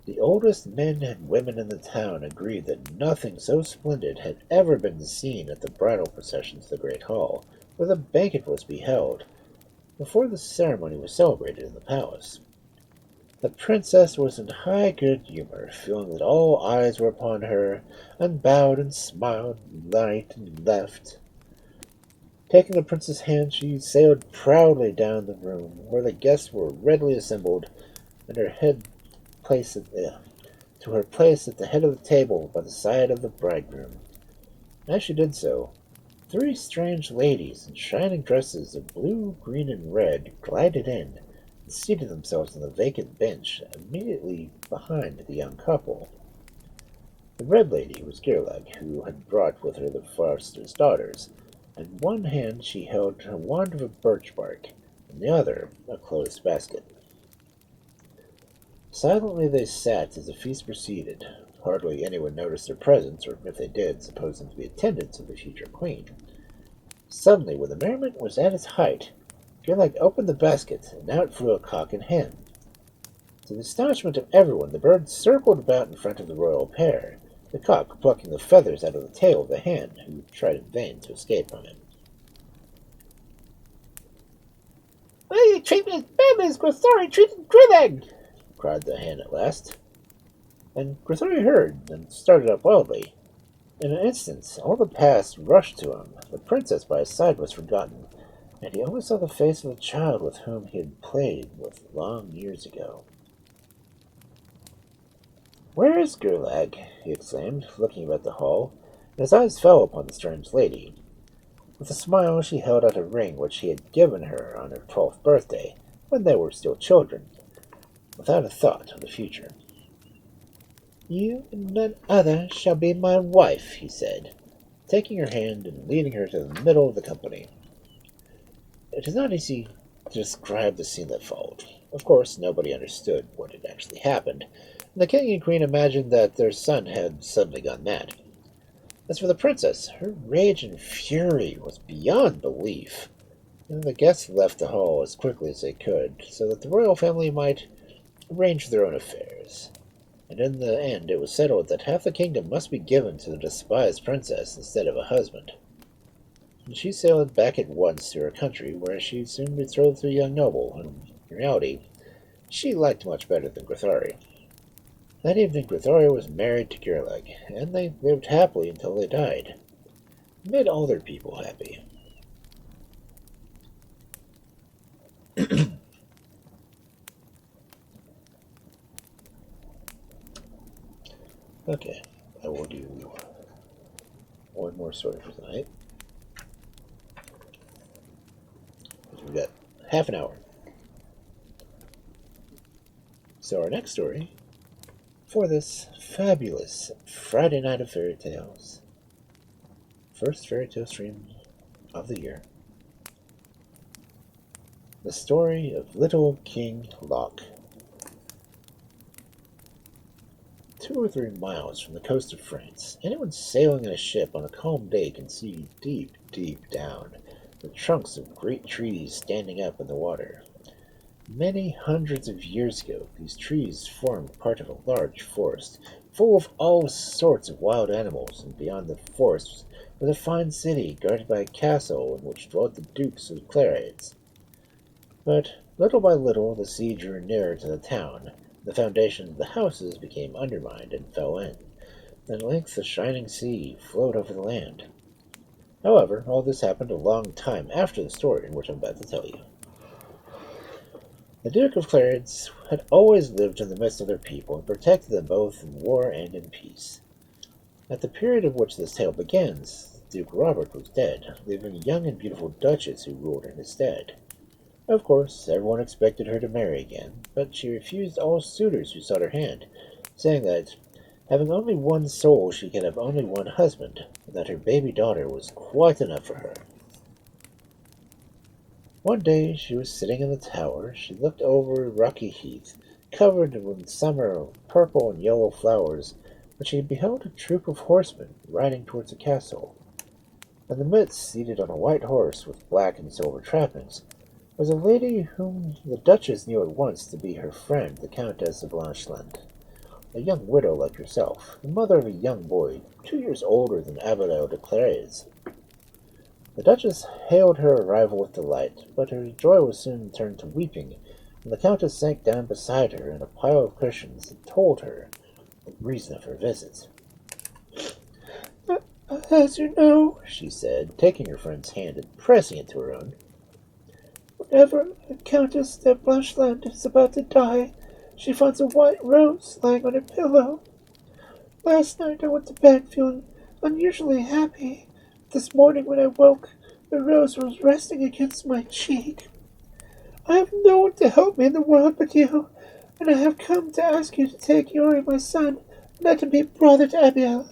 The oldest men and women in the town agreed that nothing so splendid had ever been seen at the bridal procession to the great hall, where the banquet was to be held, before the ceremony was celebrated in the palace. The princess was in high good humor, feeling that all eyes were upon her, and bowed and smiled right and left. Taking the prince's hand, she sailed proudly down the room, where the guests were readily assembled, and her to her place at the head of the table by the side of the bridegroom. As she did so, 3 strange ladies in shining dresses of blue, green, and red glided in and seated themselves on the vacant bench immediately behind the young couple. The red lady was Geirlaug, who had brought with her the foster's daughters. In one hand she held a wand of birch bark, in the other a closed basket. Silently they sat as the feast proceeded. Hardly anyone noticed their presence, or if they did, supposed them to be attendants of the future queen. Suddenly, when the merriment was at its height, Geirlaug opened the basket, and out flew a cock and hen. To the astonishment of everyone, the bird circled about in front of the royal pair, the cock plucking the feathers out of the tail of the hen, who tried in vain to escape from him. "Why you treat me as badly as Githari treated Geirlaug?" cried the hen at last. And Githari heard, and started up wildly. In an instant, all the past rushed to him. The princess by his side was forgotten, and he only saw the face of the child with whom he had played long years ago. "Where is Geirlaug?" he exclaimed, looking about the hall, and his eyes fell upon the strange lady. With a smile she held out a ring which he had given her on her 12th birthday, when they were still children, without a thought of the future. "You and none other shall be my wife," he said, taking her hand and leading her to the middle of the company. It is not easy to describe the scene that followed. Of course, nobody understood what had actually happened, and the king and queen imagined that their son had suddenly gone mad. As for the princess, her rage and fury was beyond belief, and the guests left the hall as quickly as they could, so that the royal family might arrange their own affairs. And in the end, it was settled that half the kingdom must be given to the despised princess instead of a husband. And she sailed back at once to her country, where she soon betrothed to a young noble, and in reality, she liked much better than Grithari. That evening, Grithari was married to Geirlaug, and they lived happily until they died. It made all their people happy. Okay, I will do one more story for tonight. We've got half an hour. So our next story for this fabulous Friday night of fairy tales, first fairy tale stream of the year, the story of Little King Loc. 2 or 3 miles from the coast of France, anyone sailing in a ship on a calm day can see deep, deep down the trunks of great trees standing up in the water. Many hundreds of years ago, these trees formed part of a large forest, full of all sorts of wild animals, and beyond the forest was a fine city guarded by a castle in which dwelt the Dukes of Clarides. But little by little the sea drew nearer to the town. The foundations of the houses became undermined and fell in. At length the shining sea flowed over the land. However, all this happened a long time after the story in which I'm about to tell you. The Duke of Clarides had always lived in the midst of their people and protected them both in war and in peace. At the period of which this tale begins, Duke Robert was dead, leaving a young and beautiful duchess who ruled in his stead. Of course, everyone expected her to marry again, but she refused all suitors who sought her hand, saying that, having only one soul, she could have only one husband, and that her baby daughter was quite enough for her. One day she was sitting in the tower. She looked over a rocky heath, covered with summer purple and yellow flowers, when she beheld a troop of horsemen riding towards the castle. In the midst, seated on a white horse with black and silver trappings, was a lady whom the Duchess knew at once to be her friend, the Countess of Blancheland, a young widow like herself, the mother of a young boy 2 years older than Abelard de Clarides. The Duchess hailed her arrival with delight, but her joy was soon turned to weeping when the Countess sank down beside her in a pile of cushions and told her the reason of her visit. "As you know," she said, taking her friend's hand and pressing it to her own, "whenever the Countess de Blancheland is about to die, she finds a white rose lying on her pillow. Last night I went to bed feeling unusually happy. This morning when I woke, the rose was resting against my cheek. I have no one to help me in the world but you, and I have come to ask you to take Yuri, my son, and let him be brother to Abiel."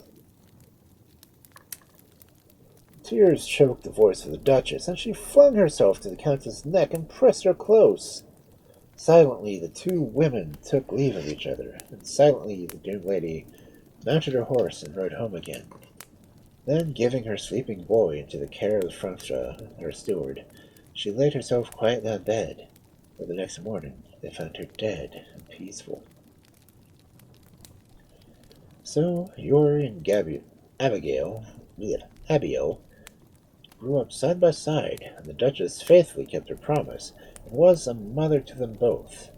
Tears choked the voice of the Duchess, and she flung herself to the Countess's neck and pressed her close. Silently the 2 women took leave of each other, and silently the doomed lady mounted her horse and rode home again. Then, giving her sleeping boy into the care of Francois, her steward, she laid herself quietly on bed, but the next morning they found her dead and peaceful. So Yuri and Abigail grew up side by side, and the Duchess faithfully kept her promise, and was a mother to them both.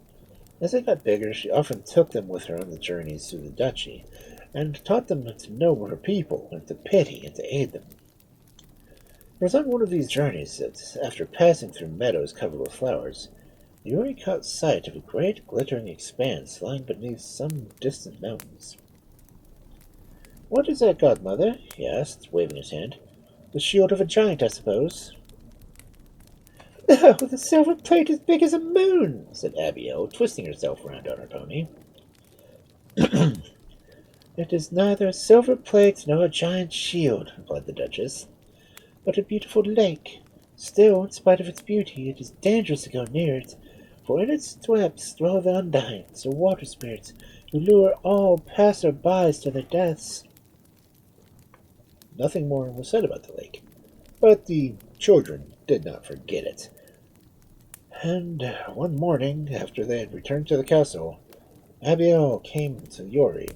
As they got bigger, she often took them with her on the journeys through the duchy, and taught them to know her people, and to pity and to aid them. It was on one of these journeys that, after passing through meadows covered with flowers, Yuri caught sight of a great glittering expanse lying beneath some distant mountains. "What is that, godmother?" he asked, waving his hand. "The shield of a giant, I suppose." "No, the silver plate as big as a moon," said Abiel, twisting herself round on her pony. "It is neither a silver plate nor a giant shield," replied the Duchess, "but a beautiful lake. Still, in spite of its beauty, it is dangerous to go near it, for in its depths dwell the Undines, or water spirits, who lure all passer-bys to their deaths. Nothing more was said about the lake, but the children did not forget it. And one morning, after they had returned to the castle, Abiel came to Yori.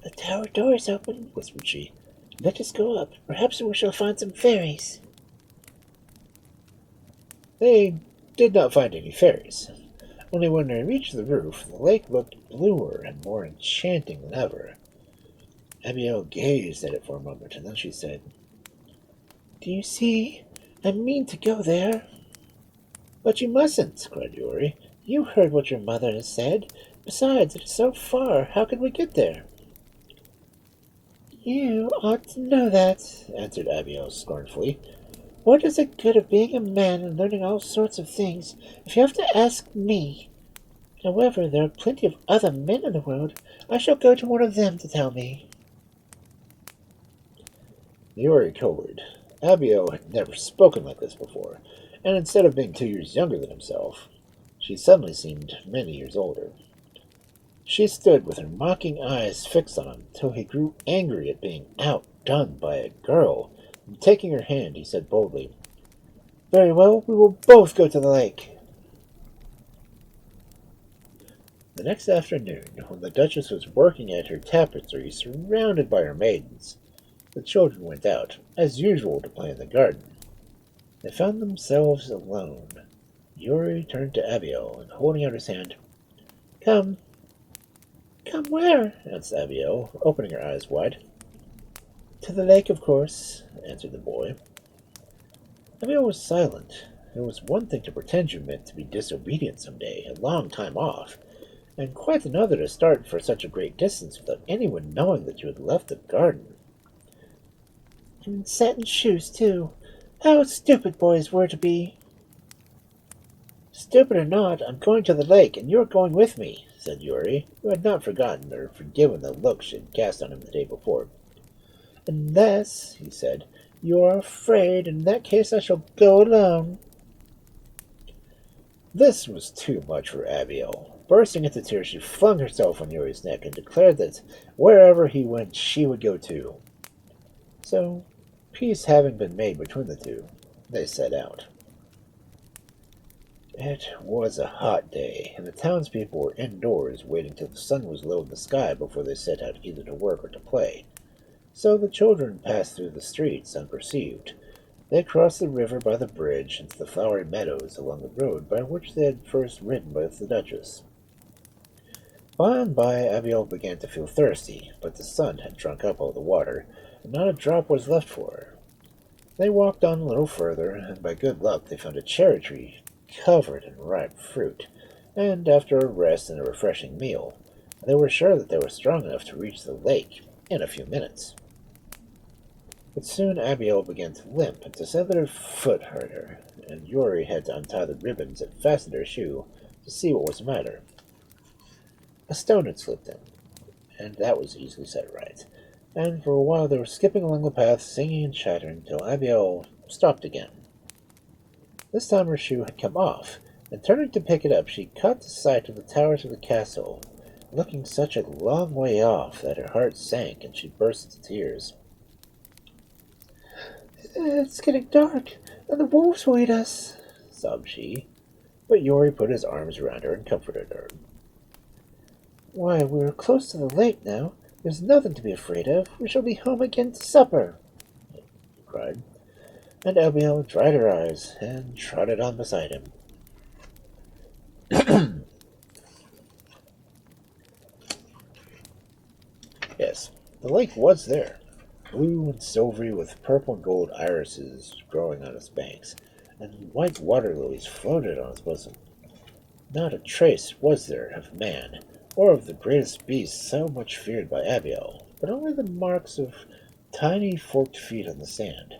"The tower door is open," whispered she. "Let us go up. Perhaps we shall find some fairies." They did not find any fairies. Only when they reached the roof, the lake looked bluer and more enchanting than ever. Abiel gazed at it for a moment, and then she said, "Do you see? I mean to go there." "But you mustn't," cried Yori. "You heard what your mother has said. Besides, it is so far. How can we get there?" "You ought to know that," answered Abiel scornfully. "What is the good of being a man and learning all sorts of things if you have to ask me? However, there are plenty of other men in the world. I shall go to one of them to tell me." Yori colored. Abiel had never spoken like this before, and instead of being 2 years younger than himself, she suddenly seemed many years older. She stood with her mocking eyes fixed on him till he grew angry at being outdone by a girl, and taking her hand, he said boldly, "Very well, we will both go to the lake." The next afternoon, when the Duchess was working at her tapestry surrounded by her maidens, the children went out, as usual, to play in the garden. They found themselves alone. Yuri turned to Abiel, and holding out his hand, "Come." "Come where?" asked Abiel, opening her eyes wide. "To the lake, of course," answered the boy. Abiel was silent. It was one thing to pretend you meant to be disobedient some day, a long time off, and quite another to start for such a great distance without anyone knowing that you had left the garden. "And in satin shoes, too. How stupid boys were to be!" "Stupid or not, I'm going to the lake, and you're going with me," said Yuri, who had not forgotten or forgiven the look she had cast on him the day before. "Unless," he said, "you are afraid, and in that case I shall go alone." This was too much for Abiel. Bursting into tears, she flung herself on Yuri's neck and declared that wherever he went, she would go too. So, peace having been made between the two, they set out. It was a hot day, and the townspeople were indoors waiting till the sun was low in the sky before they set out either to work or to play. So the children passed through the streets unperceived. They crossed the river by the bridge into the flowery meadows along the road by which they had first ridden with the Duchess. By and by, Abiel began to feel thirsty, but the sun had drunk up all the water, and not a drop was left for her. They walked on a little further, and by good luck they found a cherry tree covered in ripe fruit, and after a rest and a refreshing meal, they were sure that they were strong enough to reach the lake in a few minutes. But soon Abiel began to limp, and to say that her foot hurt her, and Yuri had to untie the ribbons that fastened her shoe to see what was the matter. A stone had slipped in, and that was easily set right, and for a while they were skipping along the path, singing and chattering, till Abiel stopped again. This time her shoe had come off, and turning to pick it up, she caught the sight of the towers of the castle, looking such a long way off that her heart sank and she burst into tears. "It's getting dark, and the wolves will eat us," sobbed she, but Yori put his arms around her and comforted her. "Why, we're close to the lake now. There's nothing to be afraid of. We shall be home again to supper," he cried. And Abiel dried her eyes and trotted on beside him. Yes, the lake was there, blue and silvery with purple and gold irises growing on its banks, and white water lilies floated on its bosom. Not a trace was there of man, or of the greatest beast so much feared by Abiel, but only the marks of tiny forked feet on the sand.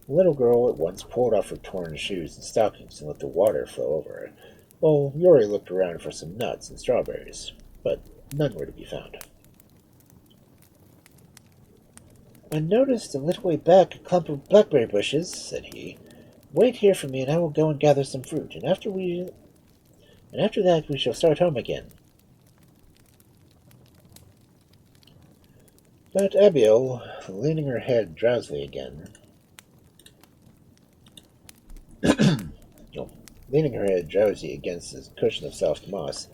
The little girl at once pulled off her torn shoes and stockings and let the water flow over her, while Yori looked around for some nuts and strawberries, but none were to be found. "I noticed a little way back a clump of blackberry bushes," said he. Wait here for me, and I will go and gather some fruit, and after that we shall start home again. But Abiel, leaning her head drowsily again, leaning her head drowsy against the cushion of soft moss,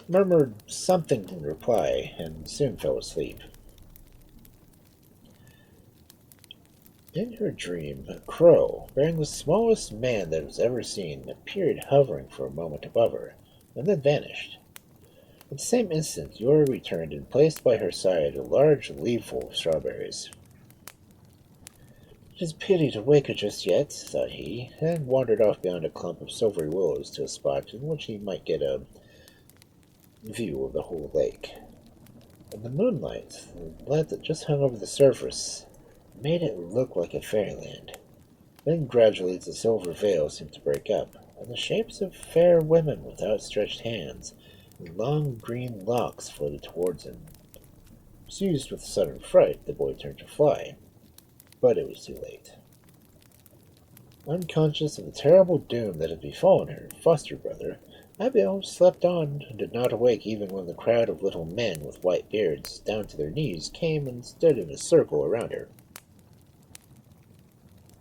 murmured something in reply, and soon fell asleep. In her dream, a crow, bearing the smallest man that was ever seen, appeared hovering for a moment above her, and then vanished. At the same instant, Yora returned and placed by her side a large leafful of strawberries. "It is a pity to wake her just yet," thought he, and wandered off beyond a clump of silvery willows to a spot in which he might get a view of the whole lake. In the moonlight, the light that just hung over the surface made it look like a fairyland. Then gradually the silver veil seemed to break up, and the shapes of fair women with outstretched hands and long green locks floated towards him. Seized with sudden fright, the boy turned to fly, but it was too late. Unconscious of the terrible doom that had befallen her foster brother, Abiel slept on and did not awake even when the crowd of little men with white beards down to their knees came and stood in a circle around her.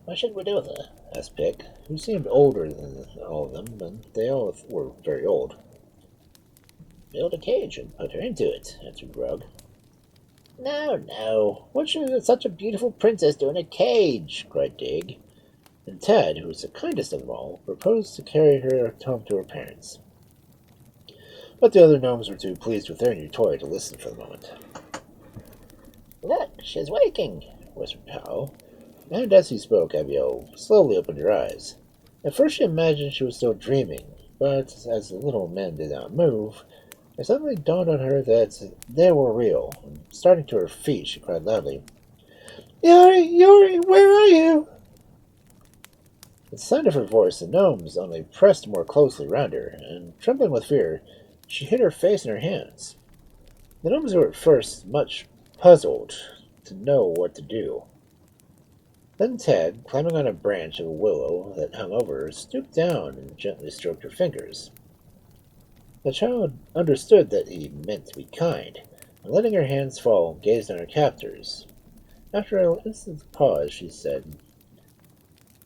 "What should we do with her?" asked Pick, who seemed older than all of them, and they all were very old. "Build a cage and put her into it," answered Grug. "No, no. What should such a beautiful princess do in a cage?" cried Dig. And Tad, who was the kindest of them all, proposed to carry her home to her parents. But the other gnomes were too pleased with their new toy to listen for the moment. "Look, she's waking," whispered Powell, and as he spoke, Abiel slowly opened her eyes. At first she imagined she was still dreaming, but as the little men did not move, it suddenly dawned on her that they were real, and starting to her feet, she cried loudly, "Yori, Yori, where are you?" At the sound of her voice, the gnomes only pressed more closely round her, and, trembling with fear, she hid her face in her hands. The gnomes were at first much puzzled to know what to do. Then Tad, climbing on a branch of a willow that hung over her, stooped down and gently stroked her fingers. The child understood that he meant to be kind, and letting her hands fall, gazed on her captors. After an instant's pause, she said,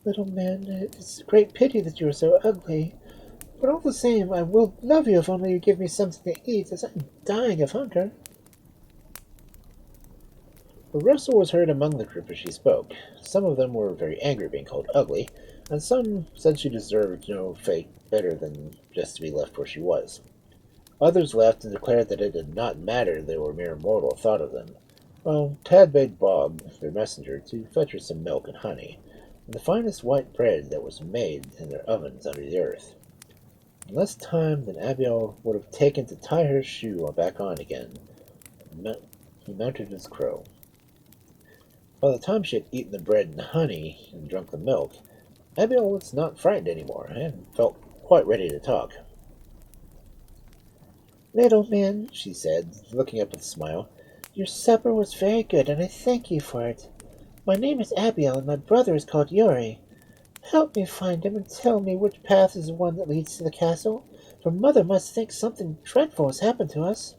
"Little man, it is a great pity that you are so ugly, but all the same I will love you if only you give me something to eat, as I am dying of hunger." A rustle was heard among the group as she spoke. Some of them were very angry at being called ugly, and some said she deserved no fate better than just to be left where she was. Others laughed and declared that it did not matter they were mere mortal thought of them, while Tad bade Bob, their messenger, to fetch her some milk and honey, and the finest white bread that was made in their ovens under the earth. In less time than Abiel would have taken to tie her shoe back on again, he mounted his crow. By the time she had eaten the bread and honey and drunk the milk, Abiel was not frightened any more, and felt quite ready to talk. "Little man," she said, looking up with a smile, "your supper was very good, and I thank you for it. My name is Abiel, and my brother is called Yuri. Help me find him, and tell me which path is the one that leads to the castle, for Mother must think something dreadful has happened to us."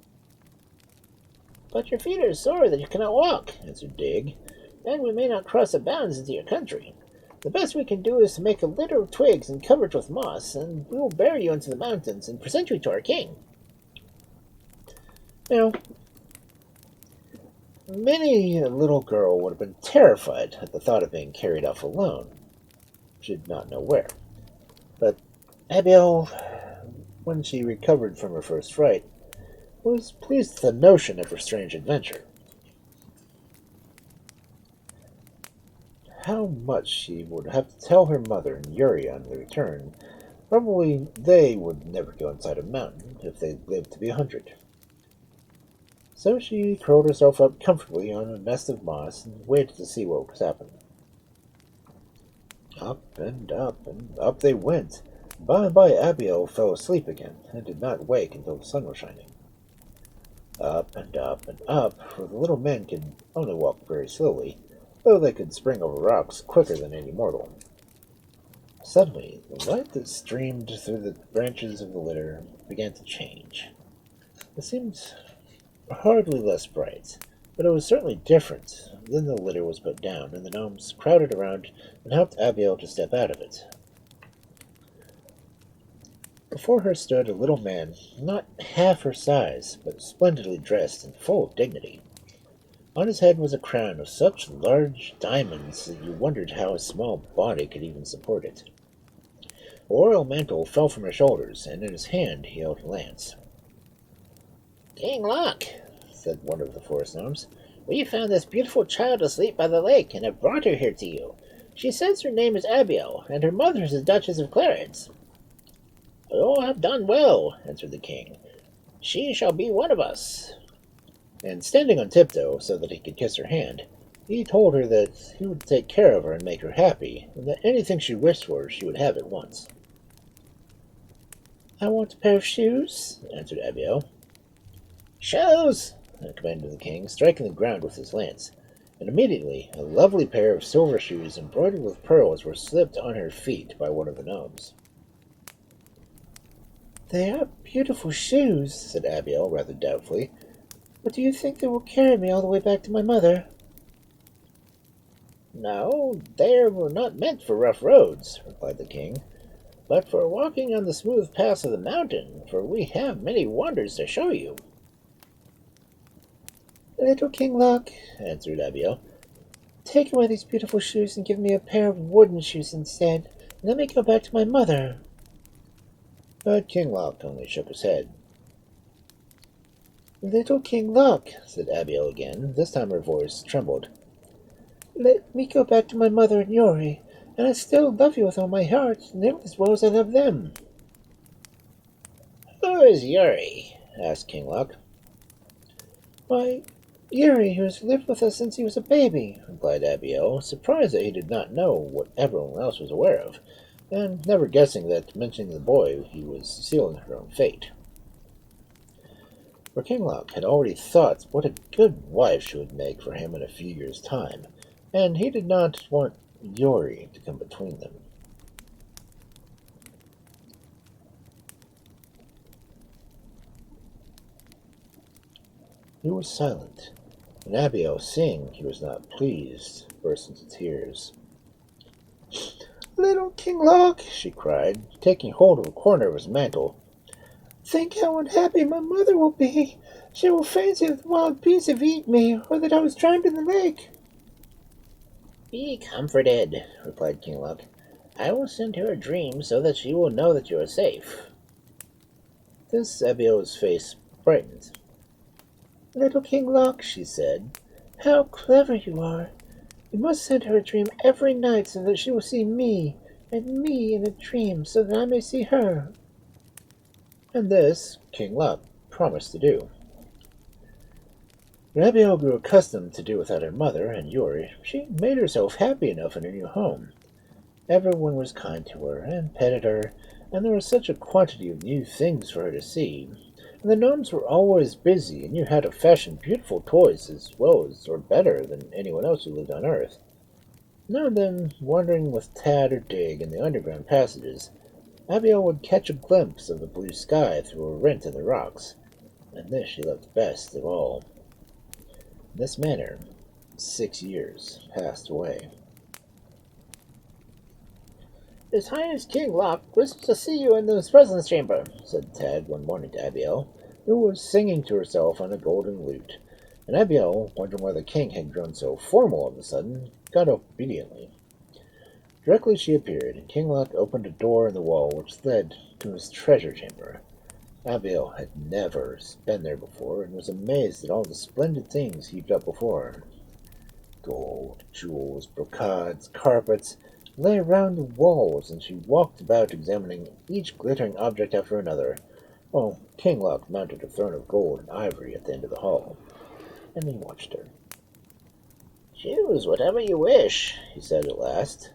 "But your feet are sore that you cannot walk," answered Dig, "and we may not cross the bounds into your country. The best we can do is to make a litter of twigs and cover it with moss, and we will bear you into the mountains and present you to our king." Now, many a little girl would have been terrified at the thought of being carried off alone. She did not know where. But Abiel, when she recovered from her first fright, was pleased with the notion of her strange adventure. How much she would have to tell her mother and Yuri on the return. Probably they would never go inside a mountain if they lived to be 100. So she curled herself up comfortably on a nest of moss and waited to see what was happening. Up and up they went. By and by Abiel fell asleep again, and did not wake until the sun was shining. Up and up, for the little men could only walk very slowly, though they could spring over rocks quicker than any mortal. Suddenly, the light that streamed through the branches of the litter began to change. It seemed hardly less bright, but it was certainly different. Then the litter was put down, and the gnomes crowded around and helped Abiel to step out of it. Before her stood a little man, not half her size, but splendidly dressed and full of dignity. On his head was a crown of such large diamonds that you wondered how his small body could even support it. A royal mantle fell from his shoulders, and in his hand he held a lance. "King Lock," said one of the forest gnomes, "we found this beautiful child asleep by the lake, and have brought her here to you. She says her name is Abiel, and her mother is the Duchess of Clarence." "You have done well," answered the king. "She shall be one of us." And standing on tiptoe so that he could kiss her hand, he told her that he would take care of her and make her happy, and that anything she wished for she would have at once. "I want a pair of shoes," answered Abiel. "Shoes!" commanded the king, striking the ground with his lance, and immediately a lovely pair of silver shoes embroidered with pearls were slipped on her feet by one of the gnomes. "They are beautiful shoes," said Abiel rather doubtfully, "but do you think they will carry me all the way back to my mother?" "No, they were not meant for rough roads," replied the king, "but for walking on the smooth paths of the mountain, for we have many wonders to show you." "Little King Lock," answered Abiel, "take away these beautiful shoes and give me a pair of wooden shoes instead, and let me go back to my mother." But King Lock only shook his head. "Little King Lock," said Abiel again. This time her voice trembled. "Let me go back to my mother and Yori, and I still love you with all my heart, nearly as well as I love them." "Who is Yuri?" asked King Lock. "Why, Yuri, who has lived with us since he was a baby," replied Abiel, surprised that he did not know what everyone else was aware of, and never guessing that, mentioning the boy, he was sealing her own fate. For King Lock had already thought what a good wife she would make for him in a few years' time, and he did not want Yori to come between them. He was silent, and Abiel, seeing he was not pleased, burst into tears. "Little King Lock," she cried, taking hold of a corner of his mantle, "think how unhappy my mother will be. She will fancy that the wild beasts have eaten me, or that I was drowned in the lake." "Be comforted," replied King Lock. "I will send her a dream so that she will know that you are safe." This Abiel's face brightened. "Little King Lock," she said, "how clever you are. You must send her a dream every night so that she will see me, and me in a dream so that I may see her." And this King Lock promised to do. When Abiel grew accustomed to do without her mother and Yuri, she made herself happy enough in her new home. Everyone was kind to her and petted her, and there was such a quantity of new things for her to see. And the gnomes were always busy and knew how to fashion beautiful toys as well as or better than anyone else who lived on Earth. Now and then, wandering with Tad or Dig in the underground passages, Abiel would catch a glimpse of the blue sky through a rent in the rocks, and this she loved best of all. In this manner, 6 years passed away. "His Highness King Lock wishes to see you in the presence chamber," said Tad one morning to Abiel, who was singing to herself on a golden lute, and Abiel, wondering why the king had grown so formal all of a sudden, got up obediently. Directly she appeared, King Lock opened a door in the wall which led to his treasure chamber. Abiel had never been there before, and was amazed at all the splendid things heaped up before her. Gold, jewels, brocades, carpets lay around the walls, and she walked about examining each glittering object after another, while King Lock mounted a throne of gold and ivory at the end of the hall, and he watched her. "Choose whatever you wish," he said at last.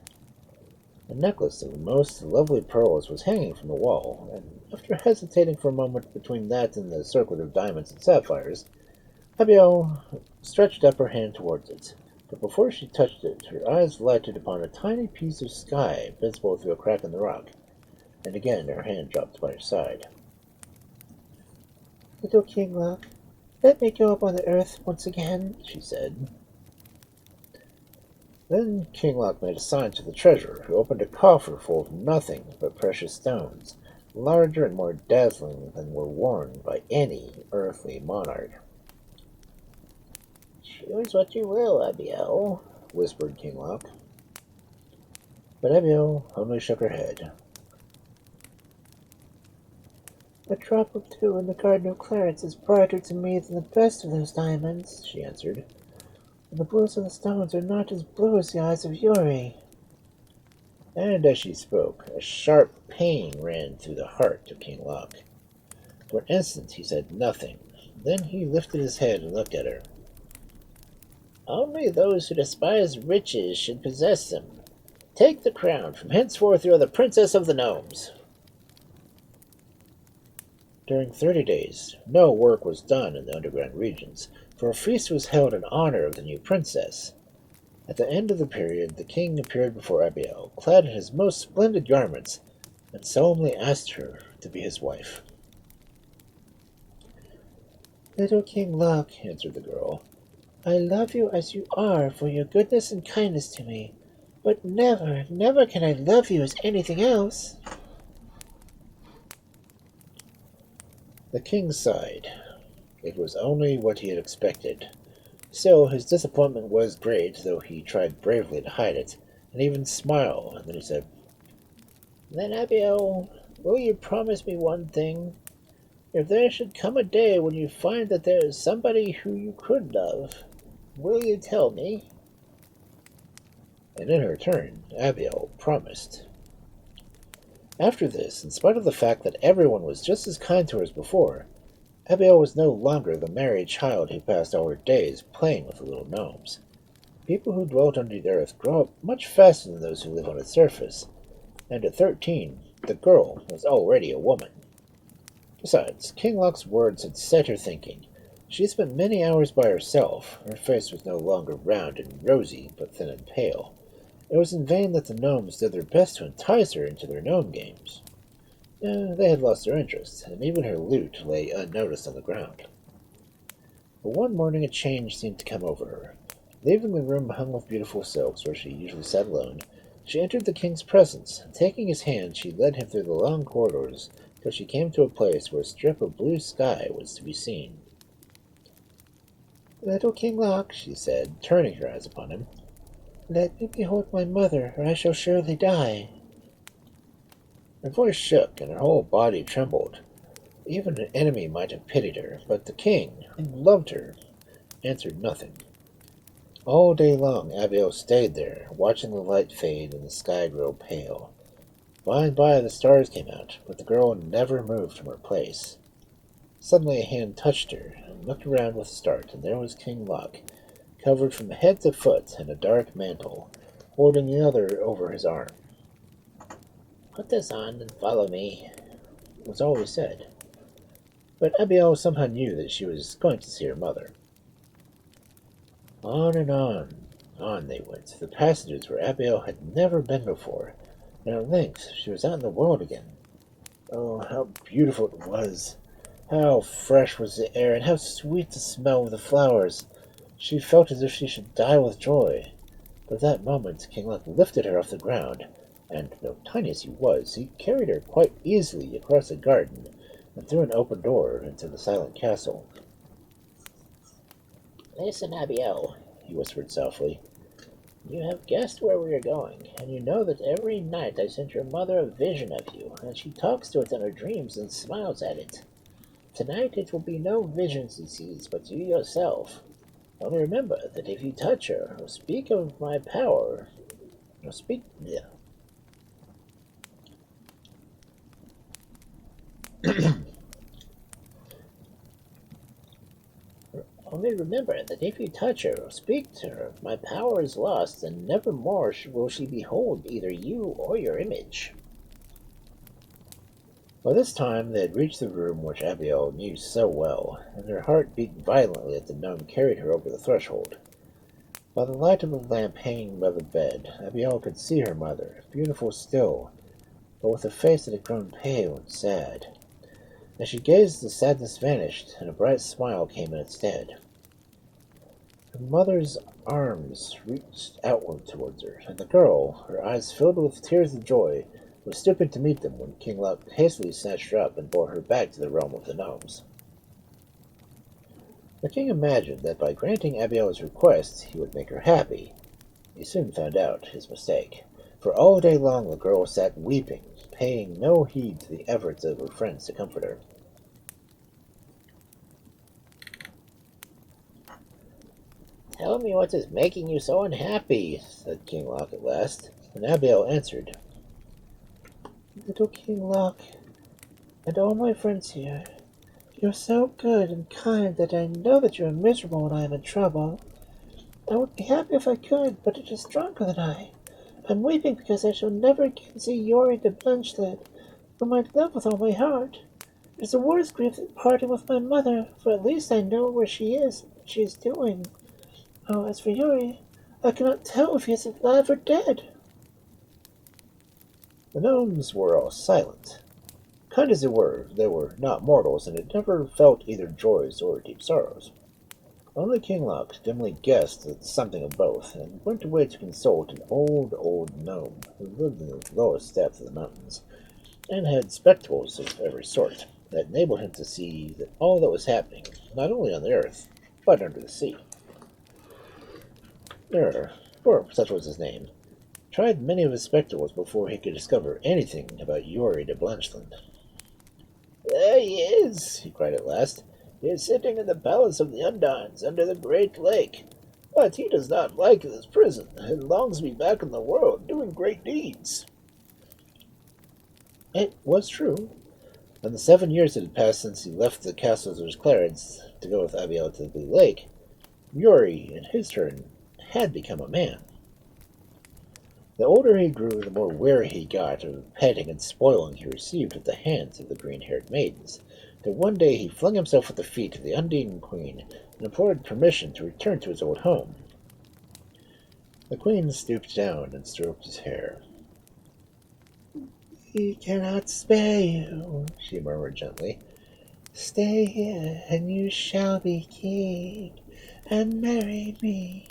A necklace of the most lovely pearls was hanging from the wall, and after hesitating for a moment between that and the circlet of diamonds and sapphires, Abiel stretched up her hand towards it, But before she touched it, her eyes lighted upon a tiny piece of sky visible through a crack in the rock, and again her hand dropped by her side. "Little Geirlaug, let me go up on the earth once again," she said. Then Geirlaug made a sign to the treasurer, who opened a coffer full of nothing but precious stones, larger and more dazzling than were worn by any earthly monarch. "Choose what you will, Abiel," whispered Geirlaug. But Abiel only shook her head. "A drop of dew in the garden of Clarence is brighter to me than the best of those diamonds," she answered. "And the blues of the stones are not as blue as the eyes of Yuri." And as she spoke, a sharp pain ran through the heart of Geirlaug. For an instant he said nothing. Then he lifted his head and looked at her. "Only those who despise riches should possess them. Take the crown. From henceforth you are the princess of the gnomes." During 30 days, no work was done in the underground regions, for a feast was held in honor of the new princess. At the end of the period, the king appeared before Abiel, clad in his most splendid garments, and solemnly asked her to be his wife. "Little Geirlaug," answered the girl, "I love you as you are for your goodness and kindness to me, but never, never can I love you as anything else." The king sighed. It was only what he had expected. Still, his disappointment was great, though he tried bravely to hide it, and even smile, and then he said, "Then, Abiel, will you promise me one thing? If there should come a day when you find that there is somebody who you could love, will you tell me?" And in her turn, Abiel promised. After this, in spite of the fact that everyone was just as kind to her as before, Abiel was no longer the merry child who passed all her days playing with the little gnomes. People who dwelt under the earth grow up much faster than those who live on its surface, and at 13, the girl was already a woman. Besides, Geirlaug's words had set her thinking. She spent many hours by herself. Her face was no longer round and rosy, but thin and pale. It was in vain that the gnomes did their best to entice her into their gnome games. They had lost their interest, and even her lute lay unnoticed on the ground. But one morning a change seemed to come over her. Leaving the room hung with beautiful silks, where she usually sat alone, she entered the king's presence, and taking his hand she led him through the long corridors till she came to a place where a strip of blue sky was to be seen. "Little Geirlaug," she said, turning her eyes upon him, "let me behold my mother, or I shall surely die." Her voice shook, and her whole body trembled. Even an enemy might have pitied her, but the king, who loved her, answered nothing. All day long Abiel stayed there, watching the light fade and the sky grow pale. By and by the stars came out, but the girl never moved from her place. Suddenly a hand touched her, and looked around with a start, and there was Geirlaug, covered from head to foot in a dark mantle, holding the other over his arm. "Put this on and follow me," was all he said. But Abiel somehow knew that she was going to see her mother. On and on they went, through passages where Abiel had never been before, and at length she was out in the world again. Oh, how beautiful it was! How fresh was the air, and how sweet the smell of the flowers! She felt as if she should die with joy. But at that moment Geirlaug lifted her off the ground, and, though tiny as he was, he carried her quite easily across the garden and through an open door into the silent castle. "Listen, Abiel," he whispered softly. "You have guessed where we are going, and you know that every night I send your mother a vision of you, and she talks to it in her dreams and smiles at it. Tonight it will be no vision she sees, but you yourself. Only remember that if you touch her, or speak of my power, or speak... Yeah. Only remember that if you touch her or speak to her, my power is lost, and never more will she behold either you or your image." By this time they had reached the room which Abiel knew so well, and her heart beat violently as the gnome carried her over the threshold. By the light of the lamp hanging by the bed, Abigail could see her mother, beautiful still, but with a face that had grown pale and sad. As she gazed, the sadness vanished, and a bright smile came in its stead. Her mother's arms reached outward towards her, and the girl, her eyes filled with tears of joy, was stooping to meet them when King Luck hastily snatched her up and bore her back to the realm of the gnomes. The king imagined that by granting Abiel's request he would make her happy. He soon found out his mistake, for all day long the girl sat weeping, paying no heed to the efforts of her friends to comfort her. "Tell me what is making you so unhappy," said King Loc at last, and Abiel answered, "Little King Loc, and all my friends here, you're so good and kind that I know that you are miserable when I am in trouble. I would be happy if I could, but it is stronger than I. I'm weeping because I shall never again see Yori de Blanchlet, whom I love with all my heart. It is the worst grief than parting with my mother, for at least I know where she is and what she is doing. Oh, as for Yuri, I cannot tell if he is alive or dead." The gnomes were all silent. Kind as they were not mortals, and had never felt either joys or deep sorrows. Only King Loc dimly guessed at something of both, and went away to consult an old gnome who lived in the lowest depth of the mountains, and had spectacles of every sort that enabled him to see all that was happening, not only on the earth, but under the sea. For such was his name, tried many of his spectacles before he could discover anything about Yori de Blanchland. "There he is!" he cried at last. "He is sitting in the palace of the Undines under the great lake. But he does not like this prison, and longs to be back in the world, doing great deeds." It was true. When the 7 years had passed since he left the castles of Clarence to go with Abiel to the Blue Lake, Yori, in his turn, had become a man. The older he grew, the more weary he got of petting and spoiling he received at the hands of the green-haired maidens, till one day he flung himself at the feet of the Undine Queen and implored permission to return to his old home. The Queen stooped down and stroked his hair. "We cannot spare you," she murmured gently. "Stay here, and you shall be king, and marry me."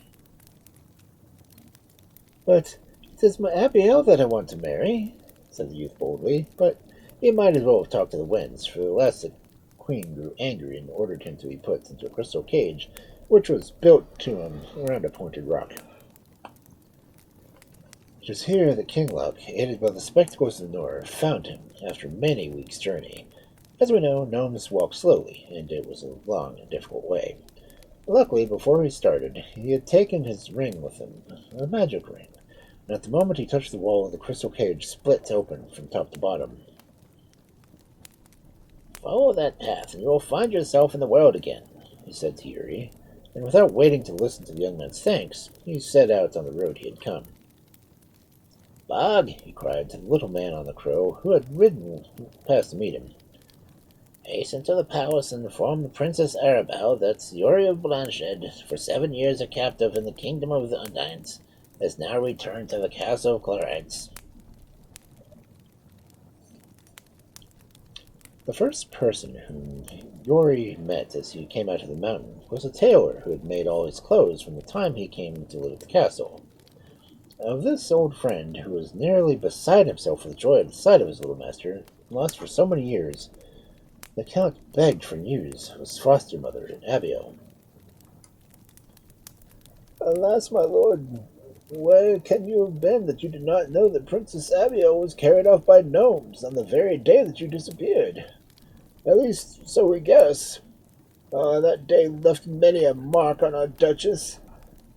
"But it is my Abiel that I want to marry," said the youth boldly, but he might as well have talked to the winds, for the last the queen grew angry and ordered him to be put into a crystal cage, which was built to him around a pointed rock. It was here that King Luck, aided by the spectacles of the North, found him after many weeks' journey. As we know, gnomes walk slowly, and it was a long and difficult way. Luckily, before he started, he had taken his ring with him, a magic ring, and at the moment he touched the wall, the crystal cage split open from top to bottom. "Follow that path, and you will find yourself in the world again," he said to Yuri, and without waiting to listen to the young man's thanks, he set out on the road he had come. "Bog," he cried to the little man on the crow, who had ridden past to meet him, "hasten to the palace and inform the Princess Arabelle that Yuri of Blanched, for 7 years a captive in the kingdom of the Undines, has now returned to the castle of Clarence." The first person whom Yori met as he came out of the mountain was a tailor who had made all his clothes from the time he came to live at the castle. Of this old friend, who was nearly beside himself with joy at the sight of his little master, lost for so many years, the Count begged for news of his foster mother, Abiel. "Alas, my lord, where can you have been that you did not know that Princess Abiel was carried off by gnomes on the very day that you disappeared? At least, so we guess. That day left many a mark on our Duchess.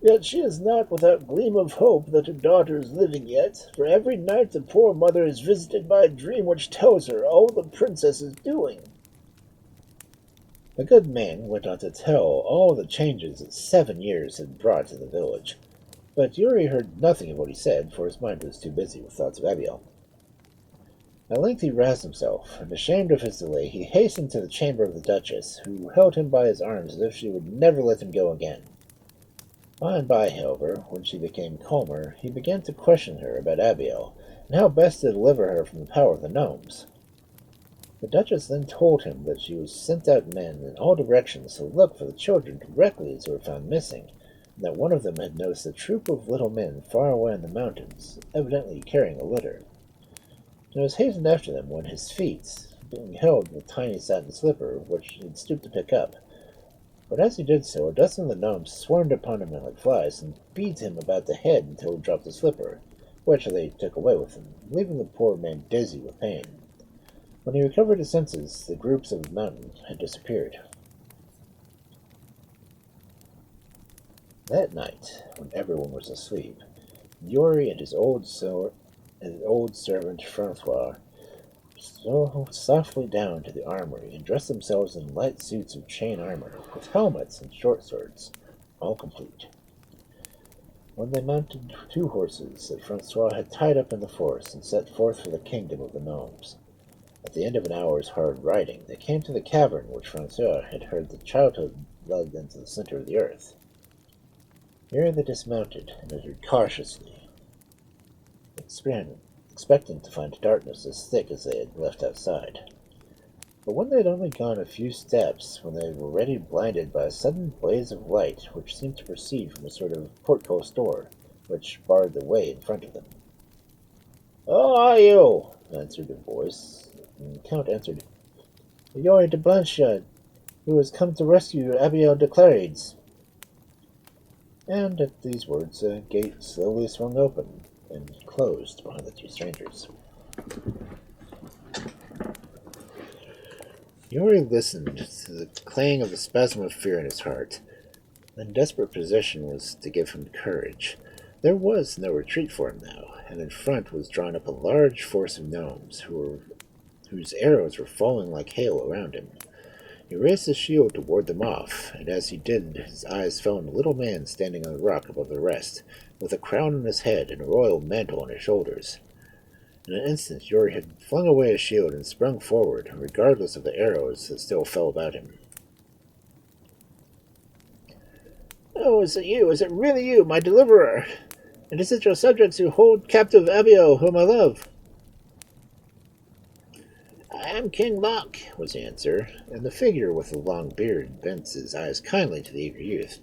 Yet she is not without gleam of hope that her daughter is living yet, for every night the poor mother is visited by a dream which tells her all the princess is doing." The good man went on to tell all the changes that 7 years had brought to the village, but Yuri heard nothing of what he said, for his mind was too busy with thoughts of Abiel. At length he roused himself, and ashamed of his delay, he hastened to the chamber of the Duchess, who held him by his arms as if she would never let him go again. By and by, however, when she became calmer, he began to question her about Abiel, and how best to deliver her from the power of the gnomes. The Duchess then told him that she was sent out men in all directions to look for the children directly as they were found missing, and that one of them had noticed a troop of little men far away in the mountains, evidently carrying a litter. He was hastened after them when his feet, being held in a tiny satin slipper, which he had stooped to pick up. But as he did so, a dozen of the gnomes swarmed upon him like flies, and beat him about the head until he dropped the slipper, which they took away with them, leaving the poor man dizzy with pain. When he recovered his senses, the groups of the mountain had disappeared. That night, when everyone was asleep, Yori and his old servant Francois stole softly down to the armory and dressed themselves in light suits of chain armor, with helmets and short swords, all complete. When they mounted 2 horses that Francois had tied up in the forest and set forth for the kingdom of the gnomes. At the end of an hour's hard riding, they came to the cavern which Francois had heard the childhood led into the center of the earth. Here they dismounted and entered cautiously, expecting to find darkness as thick as they had left outside. But when they had only gone a few steps, when they were already blinded by a sudden blaze of light which seemed to proceed from a sort of portcullis door, which barred the way in front of them. "Who are you?" answered a voice, and the Count answered, "Yori de Blanchard, who has come to rescue Abiel de Clarides." And at these words a gate slowly swung open and closed behind the 2 strangers. Yori listened to the clang of the spasm of fear in his heart. The desperate position was to give him courage. There was no retreat for him now, and in front was drawn up a large force of gnomes, whose arrows were falling like hail around him. He raised his shield to ward them off, and as he did, his eyes fell on a little man standing on a rock above the rest, with a crown on his head and a royal mantle on his shoulders. In an instant, Yori had flung away his shield and sprung forward, regardless of the arrows that still fell about him. "Oh, is it you? Is it really you, my deliverer? And is it your subjects who hold captive Abiel, whom I love?" "I am King Lock," was the answer, and the figure with the long beard bent his eyes kindly to the eager youth.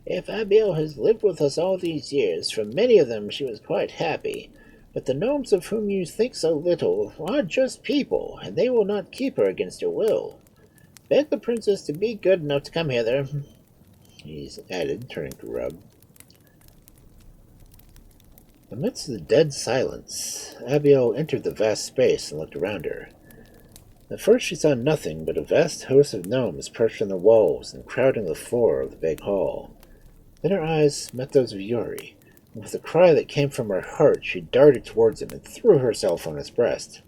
"If Abiel has lived with us all these years, from many of them she was quite happy, but the gnomes of whom you think so little are just people, and they will not keep her against her will. Beg the princess to be good enough to come hither," he added, turning to Rub. Amidst the dead silence, Abiel entered the vast space and looked around her. At first she saw nothing but a vast host of gnomes perched on the walls and crowding the floor of the big hall. Then her eyes met those of Yori, and with a cry that came from her heart she darted towards him and threw herself on his breast.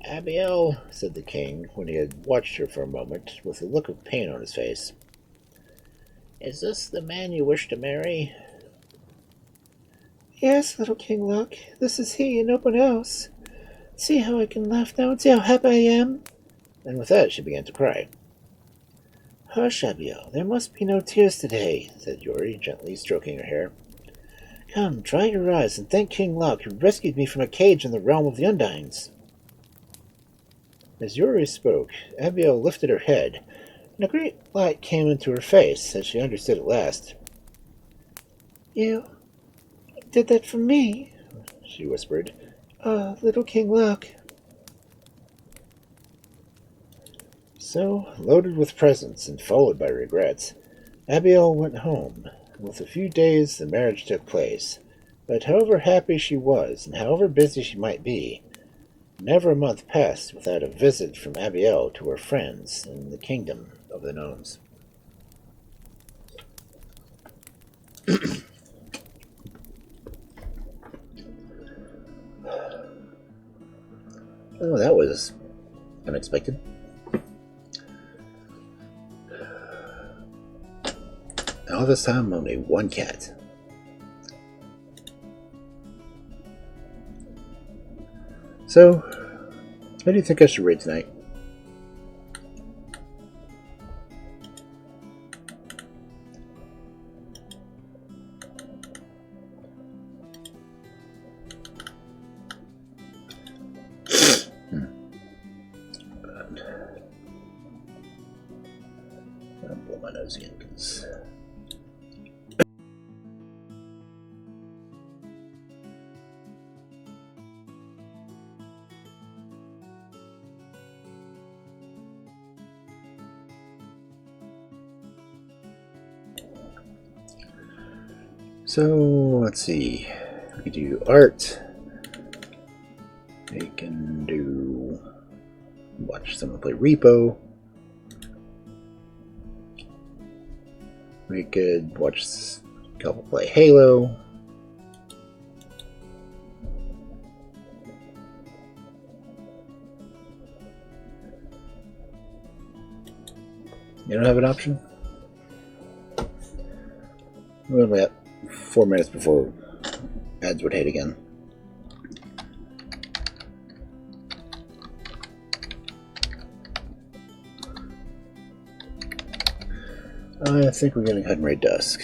"Abiel," said the king, when he had watched her for a moment, with a look of pain on his face, "is this the man you wish to marry?" "Yes, little King Luck, this is he, and no one else. See how I can laugh now, and see how happy I am." And with that she began to cry. "Hush, Abiel, there must be no tears today," said Yori, gently stroking her hair. "Come, dry your eyes, and thank King Luck, who rescued me from a cage in the realm of the Undines." As Yori spoke, Abiel lifted her head, and a great light came into her face as she understood at last. You did that for me," she whispered. Little King Luck." So, loaded with presents and followed by regrets, Abiel went home. With a few days the marriage took place, but however happy she was, and however busy she might be, never a month passed without a visit from Abiel to her friends in the kingdom of the gnomes. Oh, that was unexpected. All this time, only one cat. So, how do you think I should read tonight? shadows again, because so let's see. We can do art. We can do watch someone play Repo. We could watch a couple play Halo. You don't have an option? We're only at 4 minutes before ads would hit again. I think we're getting ahead and raid dusk.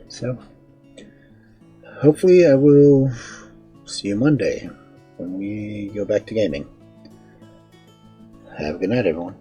So, hopefully I will see you Monday when we go back to gaming. Have a good night, everyone.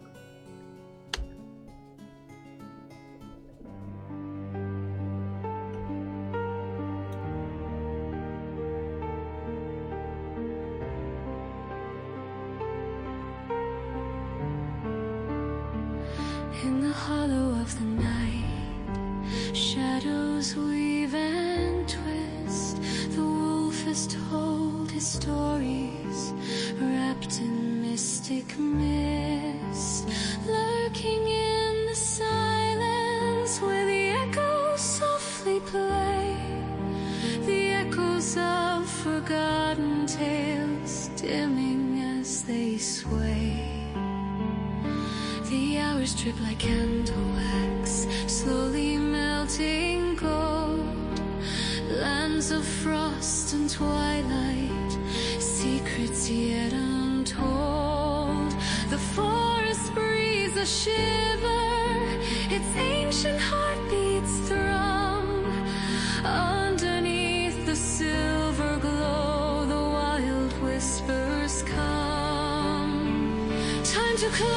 In the hollow of the night, shadows weave and twist. The wolf has told his stories, wrapped in mystic mist, lurking in the silence where the echoes softly play. The echoes of forgotten tales, dimming as they sway. The hours drip like candle wax, slowly melting gold. Lands of frost and twilight, secrets yet untold. The forest breathes a shiver, its ancient heartbeats thrum. Underneath the silver glow, the wild whispers come. Time to close